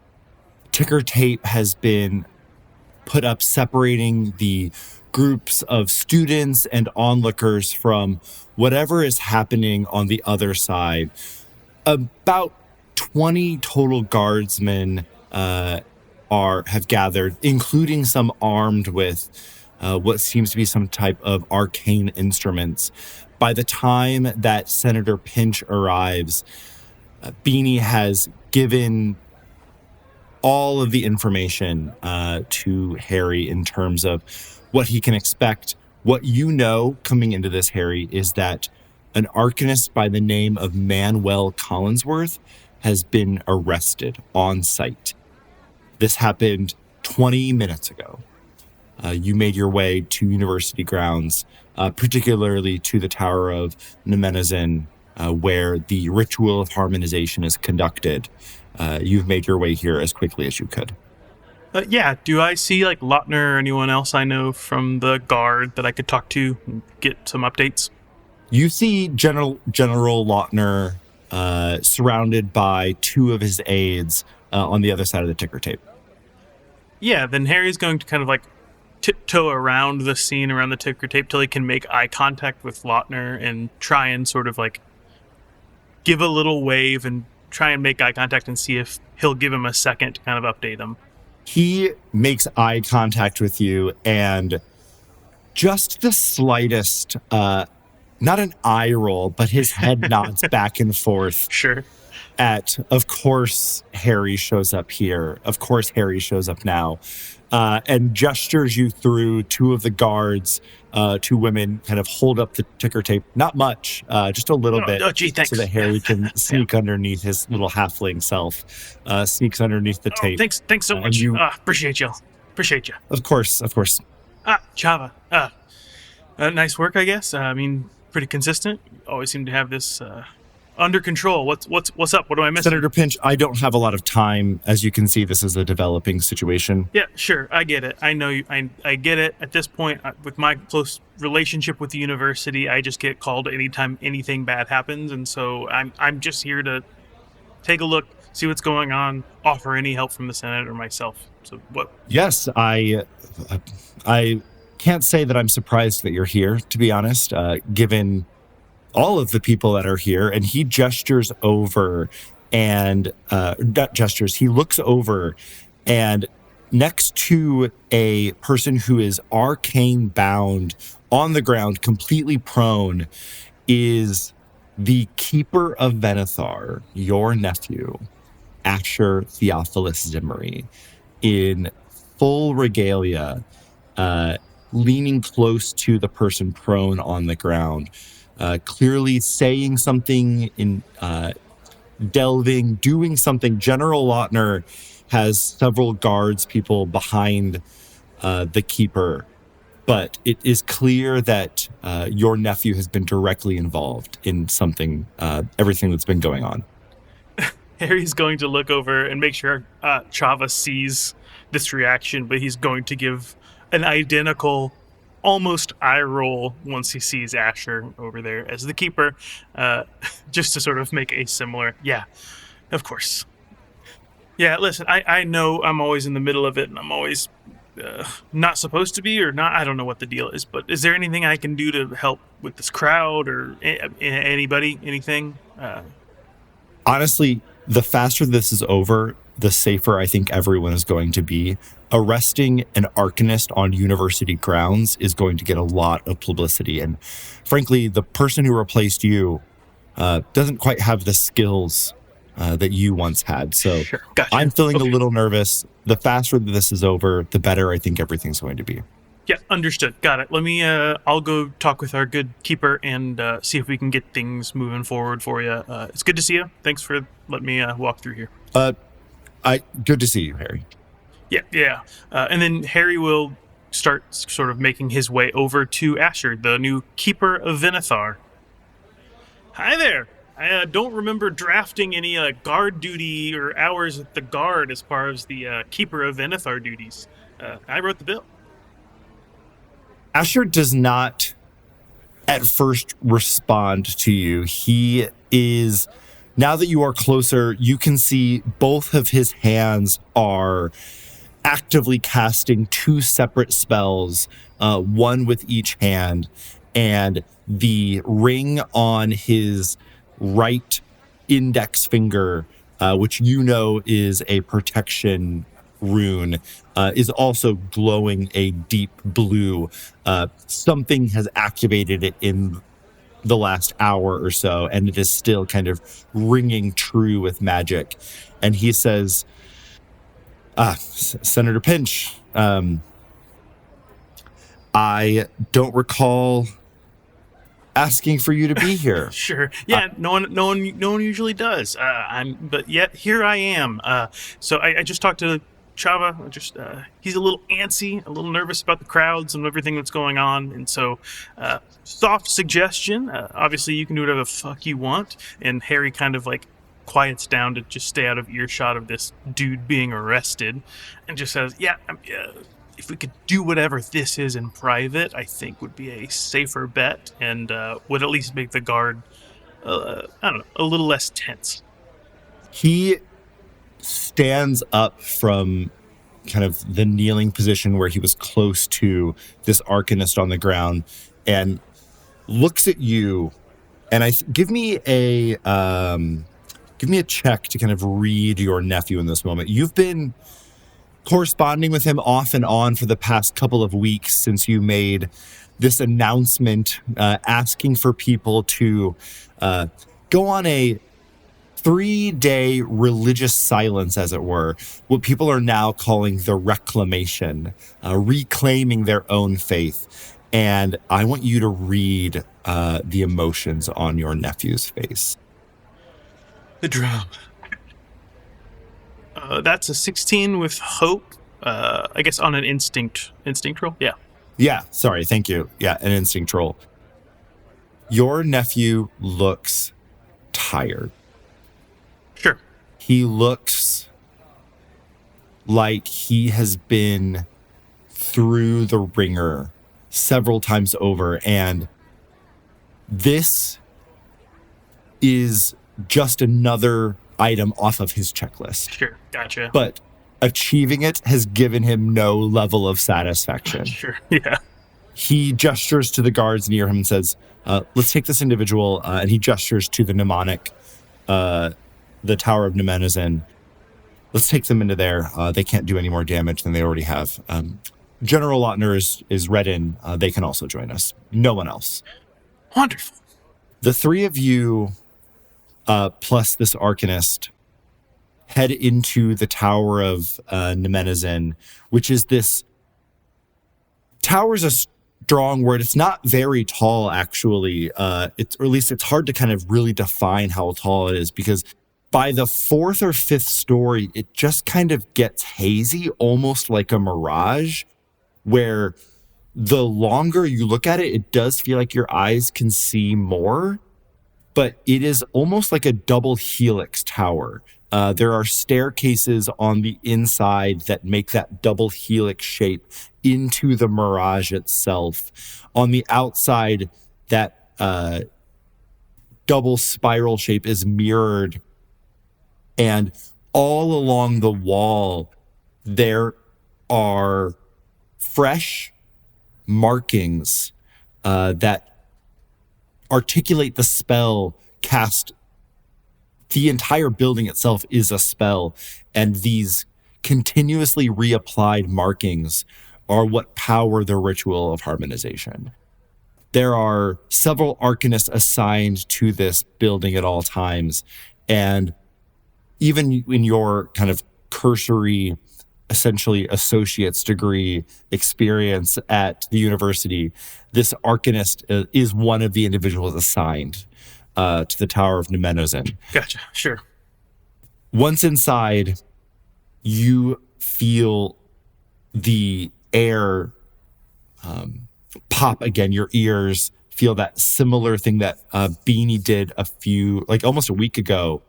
Ticker tape has been put up separating the groups of students and onlookers from whatever is happening on the other side. About 20 total guardsmen have gathered, including some armed with what seems to be some type of arcane instruments. By the time that Senator Pinch arrives, Beanie has given all of the information to Herry in terms of what he can expect. What you know coming into this, Herry, is that an arcanist by the name of Manuel Collinsworth has been arrested on site. This happened 20 minutes ago. You made your way to university grounds, particularly to the Tower of Nemenazin, where the ritual of harmonization is conducted. You've made your way here as quickly as you could. Yeah, do I see like Lautner or anyone else I know from the guard that I could talk to and get some updates? You see General Lautner surrounded by two of his aides on the other side of the ticker tape. Yeah, then Harry's going to kind of like tiptoe around the scene, around the ticker tape, till he can make eye contact with Lautner and try and sort of like give a little wave and try and make eye contact and see if he'll give him a second to kind of update him. He makes eye contact with you, and just the slightest, not an eye roll, but his head nods back and forth. Sure. Of course, Herry shows up here. Of course, Herry shows up now, and gestures you through two of the guards. Two women kind of hold up the ticker tape. Not much, just a little bit. Oh, gee, thanks. So that Herry can sneak underneath his little halfling self. Sneaks underneath the tape. Thanks so much. Appreciate you. Of course. Chava. Nice work, I guess. I mean, pretty consistent. Always seem to have this under control. What's up? What do I miss? Senator Pinch, I don't have a lot of time. As you can see, this is a developing situation. Yeah, sure. I get it. I know you. I get it. At this point, with my close relationship with the university, I just get called anytime anything bad happens, and so I'm just here to take a look, see what's going on, offer any help from the Senate or myself. So what? Yes, I can't say that I'm surprised that you're here, to be honest, given all of the people that are here. And he gestures over and he looks over, and next to a person who is arcane bound on the ground, completely prone, is the Keeper of Venithar, your nephew, Asher Theophilus Zimmery, in full regalia, leaning close to the person prone on the ground. Clearly saying something, delving, doing something. General Lautner has several guards, people behind the Keeper, but it is clear that your nephew has been directly involved in something, everything that's been going on. Harry's going to look over and make sure Chava sees this reaction, but he's going to give an identical almost eye roll once he sees Asher over there as the Keeper, just to sort of make a similar, yeah, of course. Yeah, listen, I know I'm always in the middle of it, and I'm always not supposed to be, or not, I don't know what the deal is, but is there anything I can do to help with this crowd, or anybody, anything? Honestly, the faster this is over, the safer I think everyone is going to be. Arresting an arcanist on university grounds is going to get a lot of publicity. And frankly, the person who replaced you doesn't quite have the skills that you once had. So sure. Gotcha. I'm feeling a little nervous. The faster that this is over, the better I think everything's going to be. Yeah, understood. Got it. Let me, I'll go talk with our good Keeper and see if we can get things moving forward for you. It's good to see you. Thanks for letting me walk through here. Good to see you, Herry. Yeah. And then Herry will start sort of making his way over to Asher, the new Keeper of Venithar. Hi there. I don't remember drafting any guard duty or hours at the guard as far as the Keeper of Venithar duties. I wrote the bill. Asher does not at first respond to you. He is, now that you are closer, you can see both of his hands are actively casting 2 separate spells, one with each hand, and the ring on his right index finger, which you know is a protection rune, is also glowing a deep blue. Something has activated it in the last hour or so, and it is still kind of ringing true with magic. And he says, Senator Pinch, I don't recall asking for you to be here. Sure. Yeah. No one usually does. But yet here I am. So I just talked to Chava. He's a little antsy, a little nervous about the crowds and everything that's going on. And so, soft suggestion. Obviously, you can do whatever the fuck you want. And Herry kind of like quiets down to just stay out of earshot of this dude being arrested, and just says, "Yeah, if we could do whatever this is in private, I think would be a safer bet, and would at least make the guard, I don't know, a little less tense." He stands up from kind of the kneeling position where he was close to this Arcanist on the ground and looks at you, and give me a check to kind of read your nephew in this moment. You've been corresponding with him off and on for the past couple of weeks since you made this announcement asking for people to go on a 3-day religious silence, as it were, what people are now calling the Reclamation, reclaiming their own faith. And I want you to read the emotions on your nephew's face. The drama. That's a 16 with hope. I guess on an instinct roll. Yeah. Yeah. Sorry. Thank you. Yeah. An instinct roll. Your nephew looks tired. Sure. He looks like he has been through the ringer several times over, and this is just another item off of his checklist. Sure, gotcha. But achieving it has given him no level of satisfaction. Sure, yeah. He gestures to the guards near him and says, let's take this individual, and he gestures to the mnemonic, the Tower of Nemenazin. Let's take them into there. They can't do any more damage than they already have. General Lautner is read in. They can also join us. No one else. Wonderful. The three of you, plus this Arcanist, head into the Tower of Nemenazin, which is this... Tower's a strong word. It's not very tall, actually. Or at least it's hard to kind of really define how tall it is, because by the 4th or 5th story, it just kind of gets hazy, almost like a mirage, where the longer you look at it, it does feel like your eyes can see more, but it is almost like a double helix tower. There are staircases on the inside that make that double helix shape into the mirage itself. On the outside, that double spiral shape is mirrored, and all along the wall, there are fresh markings that articulate the spell cast. The entire building itself is a spell, and these continuously reapplied markings are what power the ritual of harmonization. There are several arcanists assigned to this building at all times, and even in your kind of cursory, essentially associate's degree experience at the university, this arcanist is one of the individuals assigned to the Tower of Nemenazin. Gotcha, sure. Once inside, you feel the air pop again. Your ears feel that similar thing that Beanie did almost a week ago,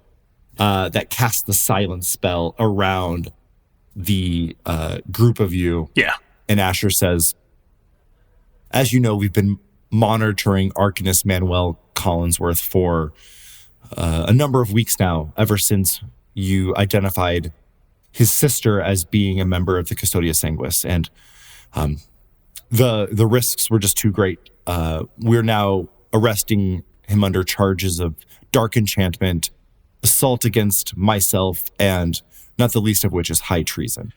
that cast the silence spell around the group of you. Yeah. And Asher says, as you know, we've been monitoring Arcanist Manuel Collinsworth for a number of weeks now, ever since you identified his sister as being a member of the Custodia Sanguis, and the risks were just too great. We're now arresting him under charges of dark enchantment, assault against myself, and not the least of which is high treason.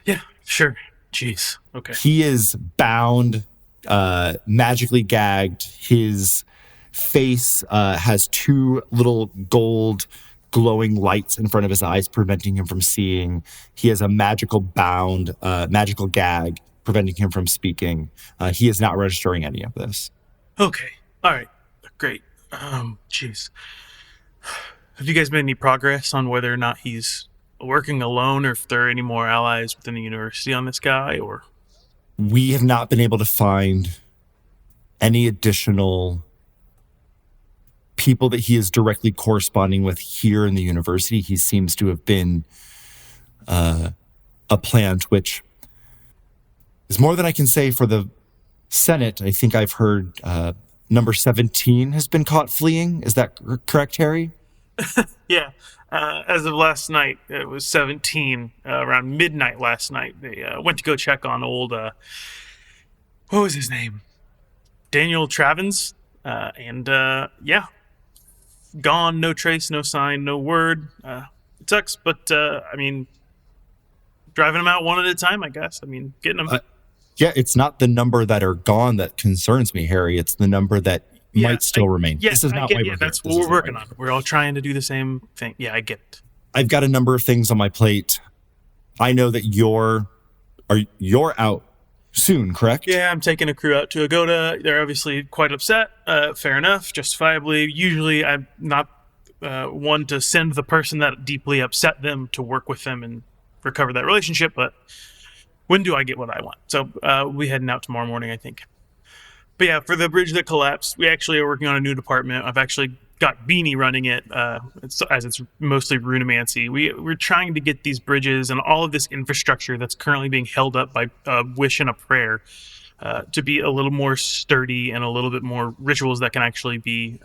Yeah, sure. Jeez. Okay. He is bound, magically gagged. His face has two little gold glowing lights in front of his eyes, preventing him from seeing. He has a magical bound, magical gag, preventing him from speaking. He is not registering any of this. Okay. All right. Great. Jeez. Have you guys made any progress on whether or not he's working alone, or if there are any more allies within the university on this guy, or? We have not been able to find any additional people that he is directly corresponding with here in the university. He seems to have been a plant, which is more than I can say for the Senate. I think I've heard number 17 has been caught fleeing. Is that correct, Herry? Yeah. As of last night, it was 17, around midnight last night. They went to go check on old, what was his name? Daniel Travins. And yeah, gone, no trace, no sign, no word. It sucks, but I mean, driving them out one at a time, I guess. I mean, getting them. Yeah, it's not the number that are gone that concerns me, Herry. It's the number that might still remain. Yeah, this is not why we're that's here. what we're working on. We're all trying to do the same thing. Yeah, I get it. I've got a number of things on my plate. I know that you're out soon, correct? Yeah, I'm taking a crew out to Agoda. They're obviously quite upset. Fair enough, justifiably. Usually I'm not one to send the person that deeply upset them to work with them and recover that relationship, but when do I get what I want? So we heading out tomorrow morning, I think. But yeah, for the bridge that collapsed, we actually are working on a new department. I've actually got Beanie running it, as it's mostly runemancy. We're trying to get these bridges and all of this infrastructure that's currently being held up by a wish and a prayer to be a little more sturdy and a little bit more rituals that can actually be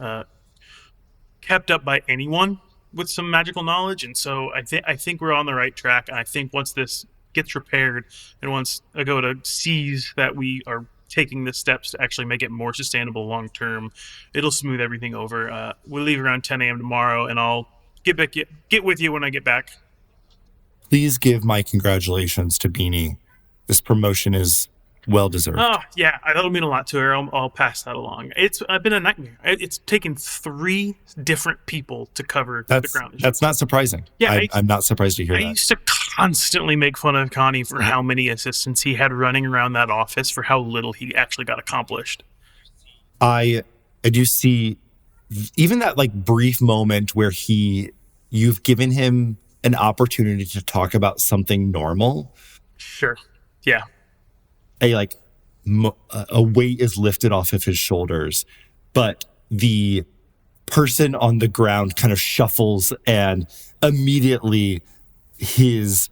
kept up by anyone with some magical knowledge. And so I think we're on the right track. And I think once this gets repaired and once Agoda sees that we are taking the steps to actually make it more sustainable long term, it'll smooth everything over. We'll leave around 10 a.m. tomorrow, and I'll get with you when I get back. Please give my congratulations to Beanie. This promotion is well deserved. Oh yeah, that'll mean a lot to her. I'll pass that along. It's been a nightmare. It's taken 3 different people to cover the ground. That's not surprising. Yeah, I'm not surprised to hear that. I used to constantly make fun of Connie for how many assistants he had running around that office for how little he actually got accomplished. I do see even that like brief moment where you've given him an opportunity to talk about something normal. Sure. Yeah. A weight is lifted off of his shoulders, but the person on the ground kind of shuffles, and immediately his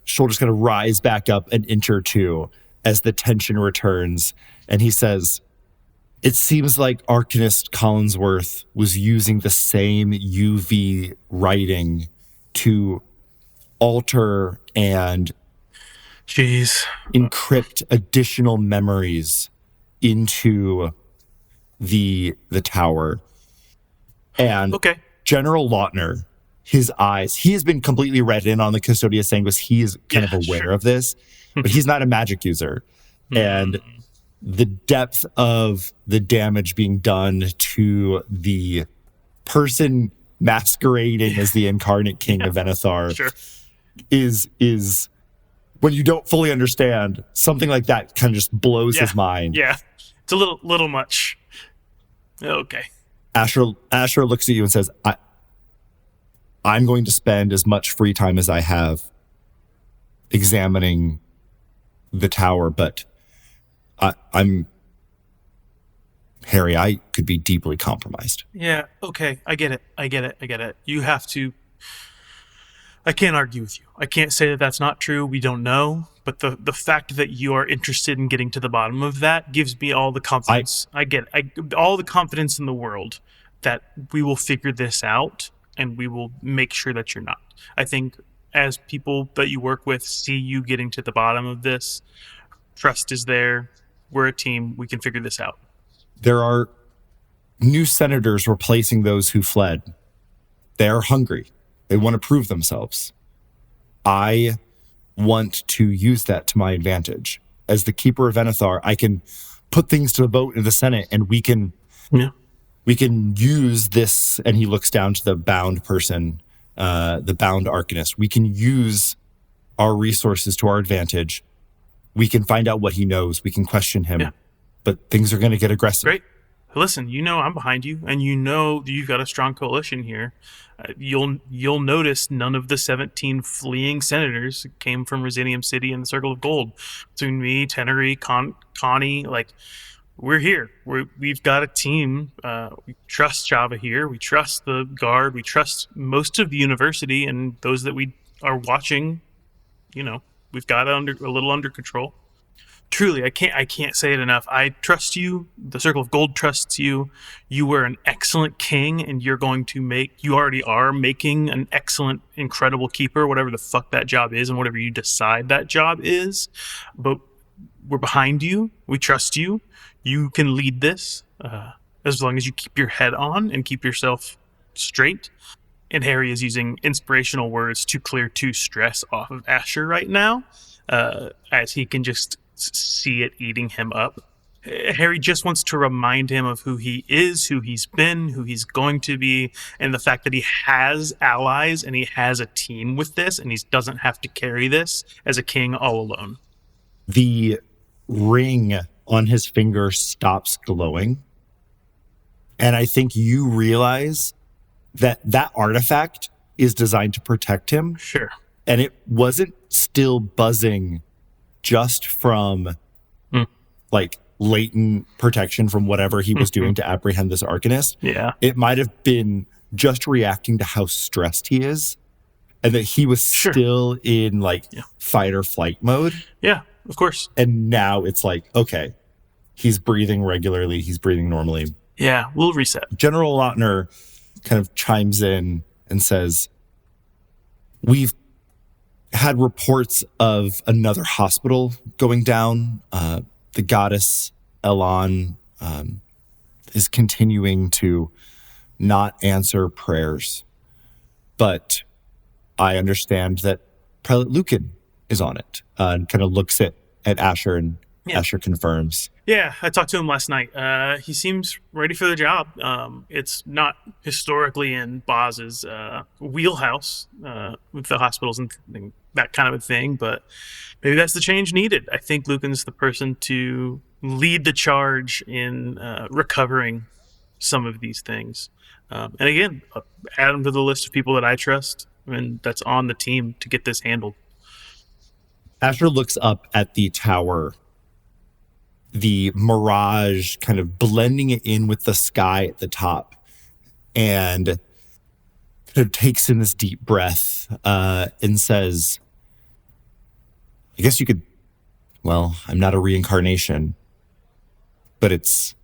shoulders kind of rise back up an inch or two as the tension returns, and he says, "It seems like Arcanist Collinsworth was using the same UV writing to alter and encrypt additional memories into the tower." And okay. General Lautner, his eyes, he has been completely read in on the Custodia Sanguis. He is kind of aware of this, but he's not a magic user. And the depth of the damage being done to the person masquerading as the Incarnate King of Venithar is when you don't fully understand, something like that kind of just blows his mind. Yeah, it's a little much. Okay. Asher looks at you and says, I'm going to spend as much free time as I have examining the tower, but I'm Herry, I could be deeply compromised. Yeah, okay. I get it. You have to... I can't argue with you. I can't say that that's not true. We don't know. But the fact that you are interested in getting to the bottom of that gives me all the confidence. I get it. All the confidence in the world that we will figure this out and we will make sure that you're not. I think as people that you work with see you getting to the bottom of this, trust is there. We're a team. We can figure this out. There are new senators replacing those who fled. They are hungry. They want to prove themselves. I want to use that to my advantage. As the Keeper of Venithar, I can put things to the vote in the Senate, and we can use this. And he looks down to the bound person, the bound Arcanist. We can use our resources to our advantage. We can find out what he knows. We can question him. Yeah. But things are going to get aggressive. Great. Listen, I'm behind you, and you've got a strong coalition here. You'll notice none of the 17 fleeing senators came from Rosinium City and the Circle of Gold. Between me, Tenery, Connie, we're here. We've got a team. We trust Java here. We trust the Guard. We trust most of the university, and those that we are watching, we've got it a little under control. Truly, I can't say it enough. I trust you. The Circle of Gold trusts you. You were an excellent king, and you already are making an excellent, incredible keeper, whatever the fuck that job is and whatever you decide that job is. But we're behind you. We trust you. You can lead this as long as you keep your head on and keep yourself straight. And Herry is using inspirational words to clear 2 stress off of Asher right now, as he can just see it eating him up. Herry just wants to remind him of who he is, who he's been, who he's going to be, and the fact that he has allies and he has a team with this, and he doesn't have to carry this as a king all alone. The ring on his finger stops glowing, and I think you realize that artifact is designed to protect him. Sure. And it wasn't still buzzing just from latent protection from whatever he was doing to apprehend this Arcanist. Yeah. It might have been just reacting to how stressed he is, and that he was still in fight or flight mode. Yeah, of course. And now it's okay, he's breathing regularly, he's breathing normally. Yeah, we'll reset. General Lautner kind of chimes in and says, we've had reports of another hospital going down. The goddess Elan is continuing to not answer prayers. But I understand that Prelate Luken is on it, and kind of looks at Asher, and Asher confirms. Yeah, I talked to him last night. He seems ready for the job. It's not historically in Boz's wheelhouse with the hospitals and that kind of a thing, but maybe that's the change needed. I think Luken's the person to lead the charge in recovering some of these things. And again, add him to the list of people that I trust and that's on the team to get this handled. Asher looks up at the tower, the mirage kind of blending it in with the sky at the top, and kind of takes in this deep breath and says, I guess you could, I'm not a reincarnation, but it's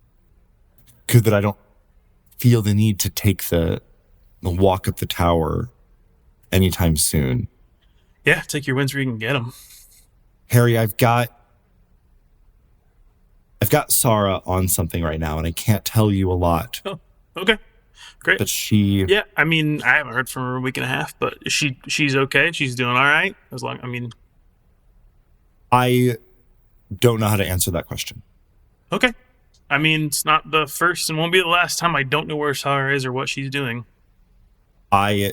good that I don't feel the need to take the walk up the tower anytime soon. Yeah, take your wins where you can get them. Herry, I've got Sahra on something right now, and I can't tell you a lot. Oh, okay. Great. But she... Yeah, I haven't heard from her a week and a half, but she's okay. She's doing all right. I don't know how to answer that question. Okay. It's not the first and won't be the last time I don't know where Sahra is or what she's doing. I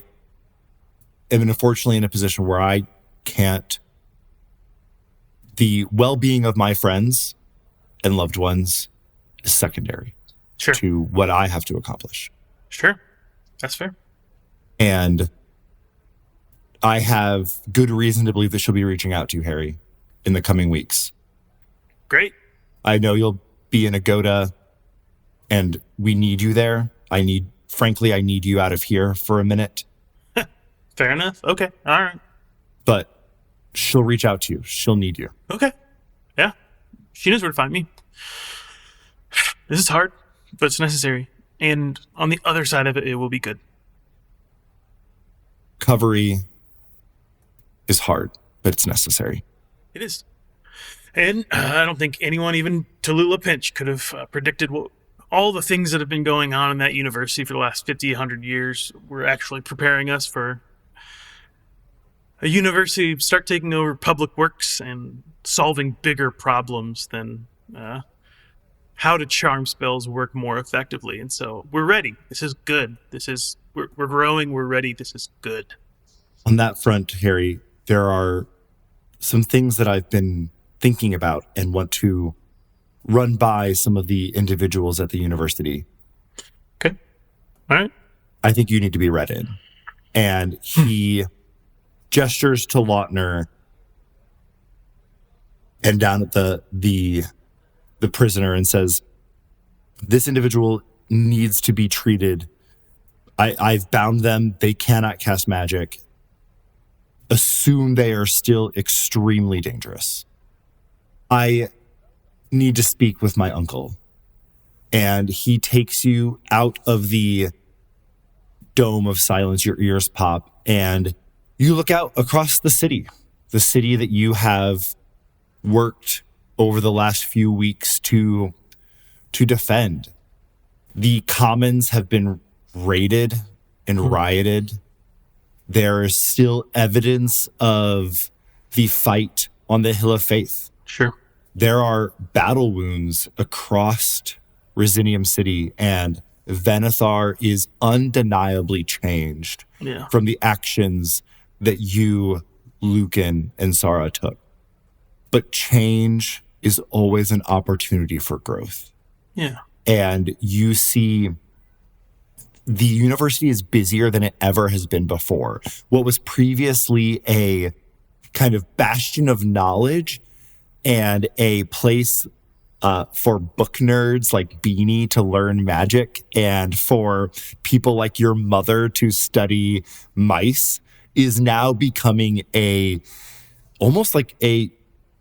am unfortunately in a position where I can't... The well-being of my friends and loved ones is secondary to what I have to accomplish. Sure. That's fair. And I have good reason to believe that she'll be reaching out to you, Herry, in the coming weeks. Great. I know you'll be in Agoda, and we need you there. I need you out of here for a minute. Fair enough. Okay. All right. But she'll reach out to you. She'll need you. Okay. Yeah. She knows where to find me. This is hard, but it's necessary. And on the other side of it, it will be good. Covery is hard, but it's necessary. It is. And I don't think anyone, even Tallulah Pinch, could have predicted all the things that have been going on in that university for the last 50, 100 years were actually preparing us for a university to start taking over public works and solving bigger problems than how do charm spells work more effectively. And so we're ready. This is good. We're growing. We're ready. This is good. On that front, Herry, there are some things that I've been thinking about and want to run by some of the individuals at the university. Okay. All right. I think you need to be read in. And he gestures to Lautner and down at the prisoner and says, this individual needs to be treated. I've bound them. They cannot cast magic. Assume they are still extremely dangerous. I need to speak with my uncle. And he takes you out of the dome of silence, your ears pop, and you look out across the city that you have worked over the last few weeks to defend. The commons have been raided and rioted. There is still evidence of the fight on the Hill of Faith. Sure. There are battle wounds across Resinium City, and Venithar is undeniably changed from the actions that you, Luken, and Sahra took. But change is always an opportunity for growth. Yeah. And you see the university is busier than it ever has been before. What was previously a kind of bastion of knowledge and a place for book nerds like Beanie to learn magic and for people like your mother to study mice is now becoming almost like a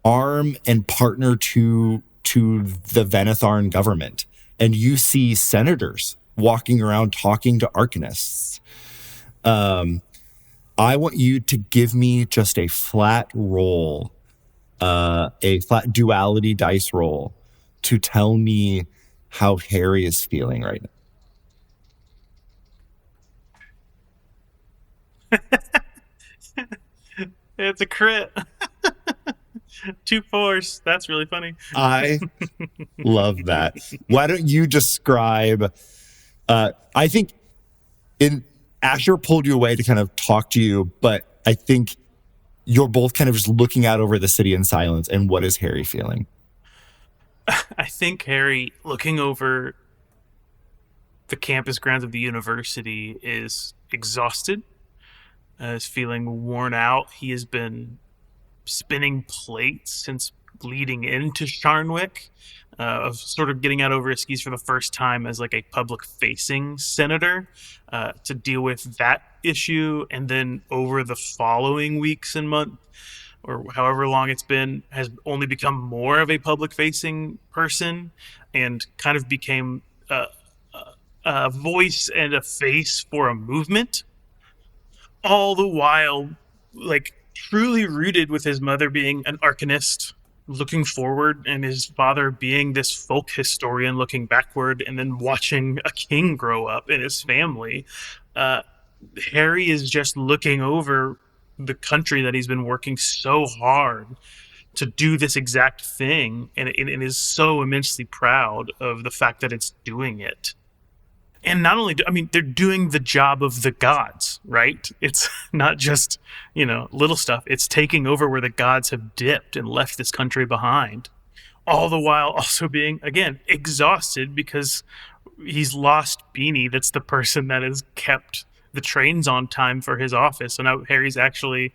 arm and partner to the Venitharan government. And you see senators walking around talking to arcanists. I want you to give me just a flat roll, a flat duality dice roll to tell me how Herry is feeling right now. It's a crit. 2 4s. That's really funny. I love that. Why don't you describe, I think Asher pulled you away to kind of talk to you, but I think you're both kind of just looking out over the city in silence. And what is Herry feeling? I think Herry, looking over the campus grounds of the university, is exhausted, is feeling worn out. He has been spinning plates since leading into Sharnwick, of sort of getting out over his skis for the first time as like a public-facing senator, to deal with that issue, and then over the following weeks and months, or however long it's been, has only become more of a public-facing person and kind of became a voice and a face for a movement, all the while like truly rooted with his mother being an arcanist looking forward and his father being this folk historian looking backward, and then watching a king grow up in his family. Herry is just looking over the country that he's been working so hard to do this exact thing, and is so immensely proud of the fact that it's doing it. And not only, they're doing the job of the gods, right? It's not just, little stuff. It's taking over where the gods have dipped and left this country behind. All the while also being, again, exhausted because he's lost Beanie. That's the person that has kept the trains on time for his office. So now Harry's actually,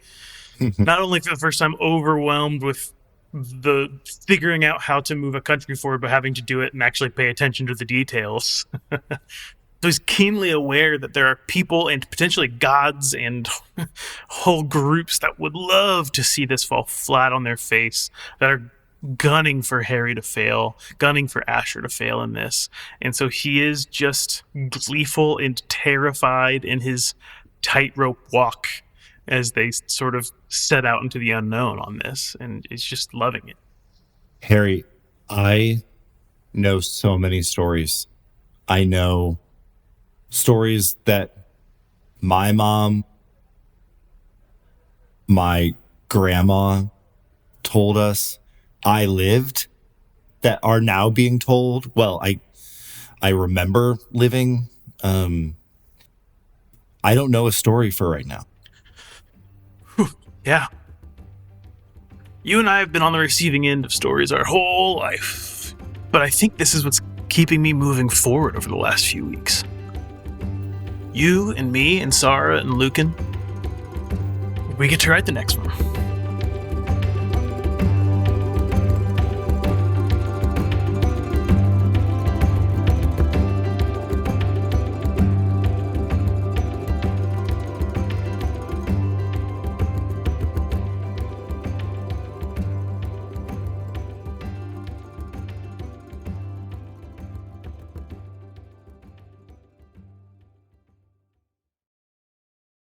not only for the first time, overwhelmed with the figuring out how to move a country forward, but having to do it and actually pay attention to the details. So he's keenly aware that there are people and potentially gods and whole groups that would love to see this fall flat on their face, that are gunning for Herry to fail, gunning for Asher to fail in this. And so he is just gleeful and terrified in his tightrope walk as they sort of set out into the unknown on this, and is just loving it. Herry, I know so many stories. I know stories that my mom, my grandma told us, I lived, that are now being told. Well, I remember living. I don't know a story for right now. Yeah. You and I have been on the receiving end of stories our whole life, but I think this is what's keeping me moving forward over the last few weeks. You and me and Sahra and Luken, we get to write the next one.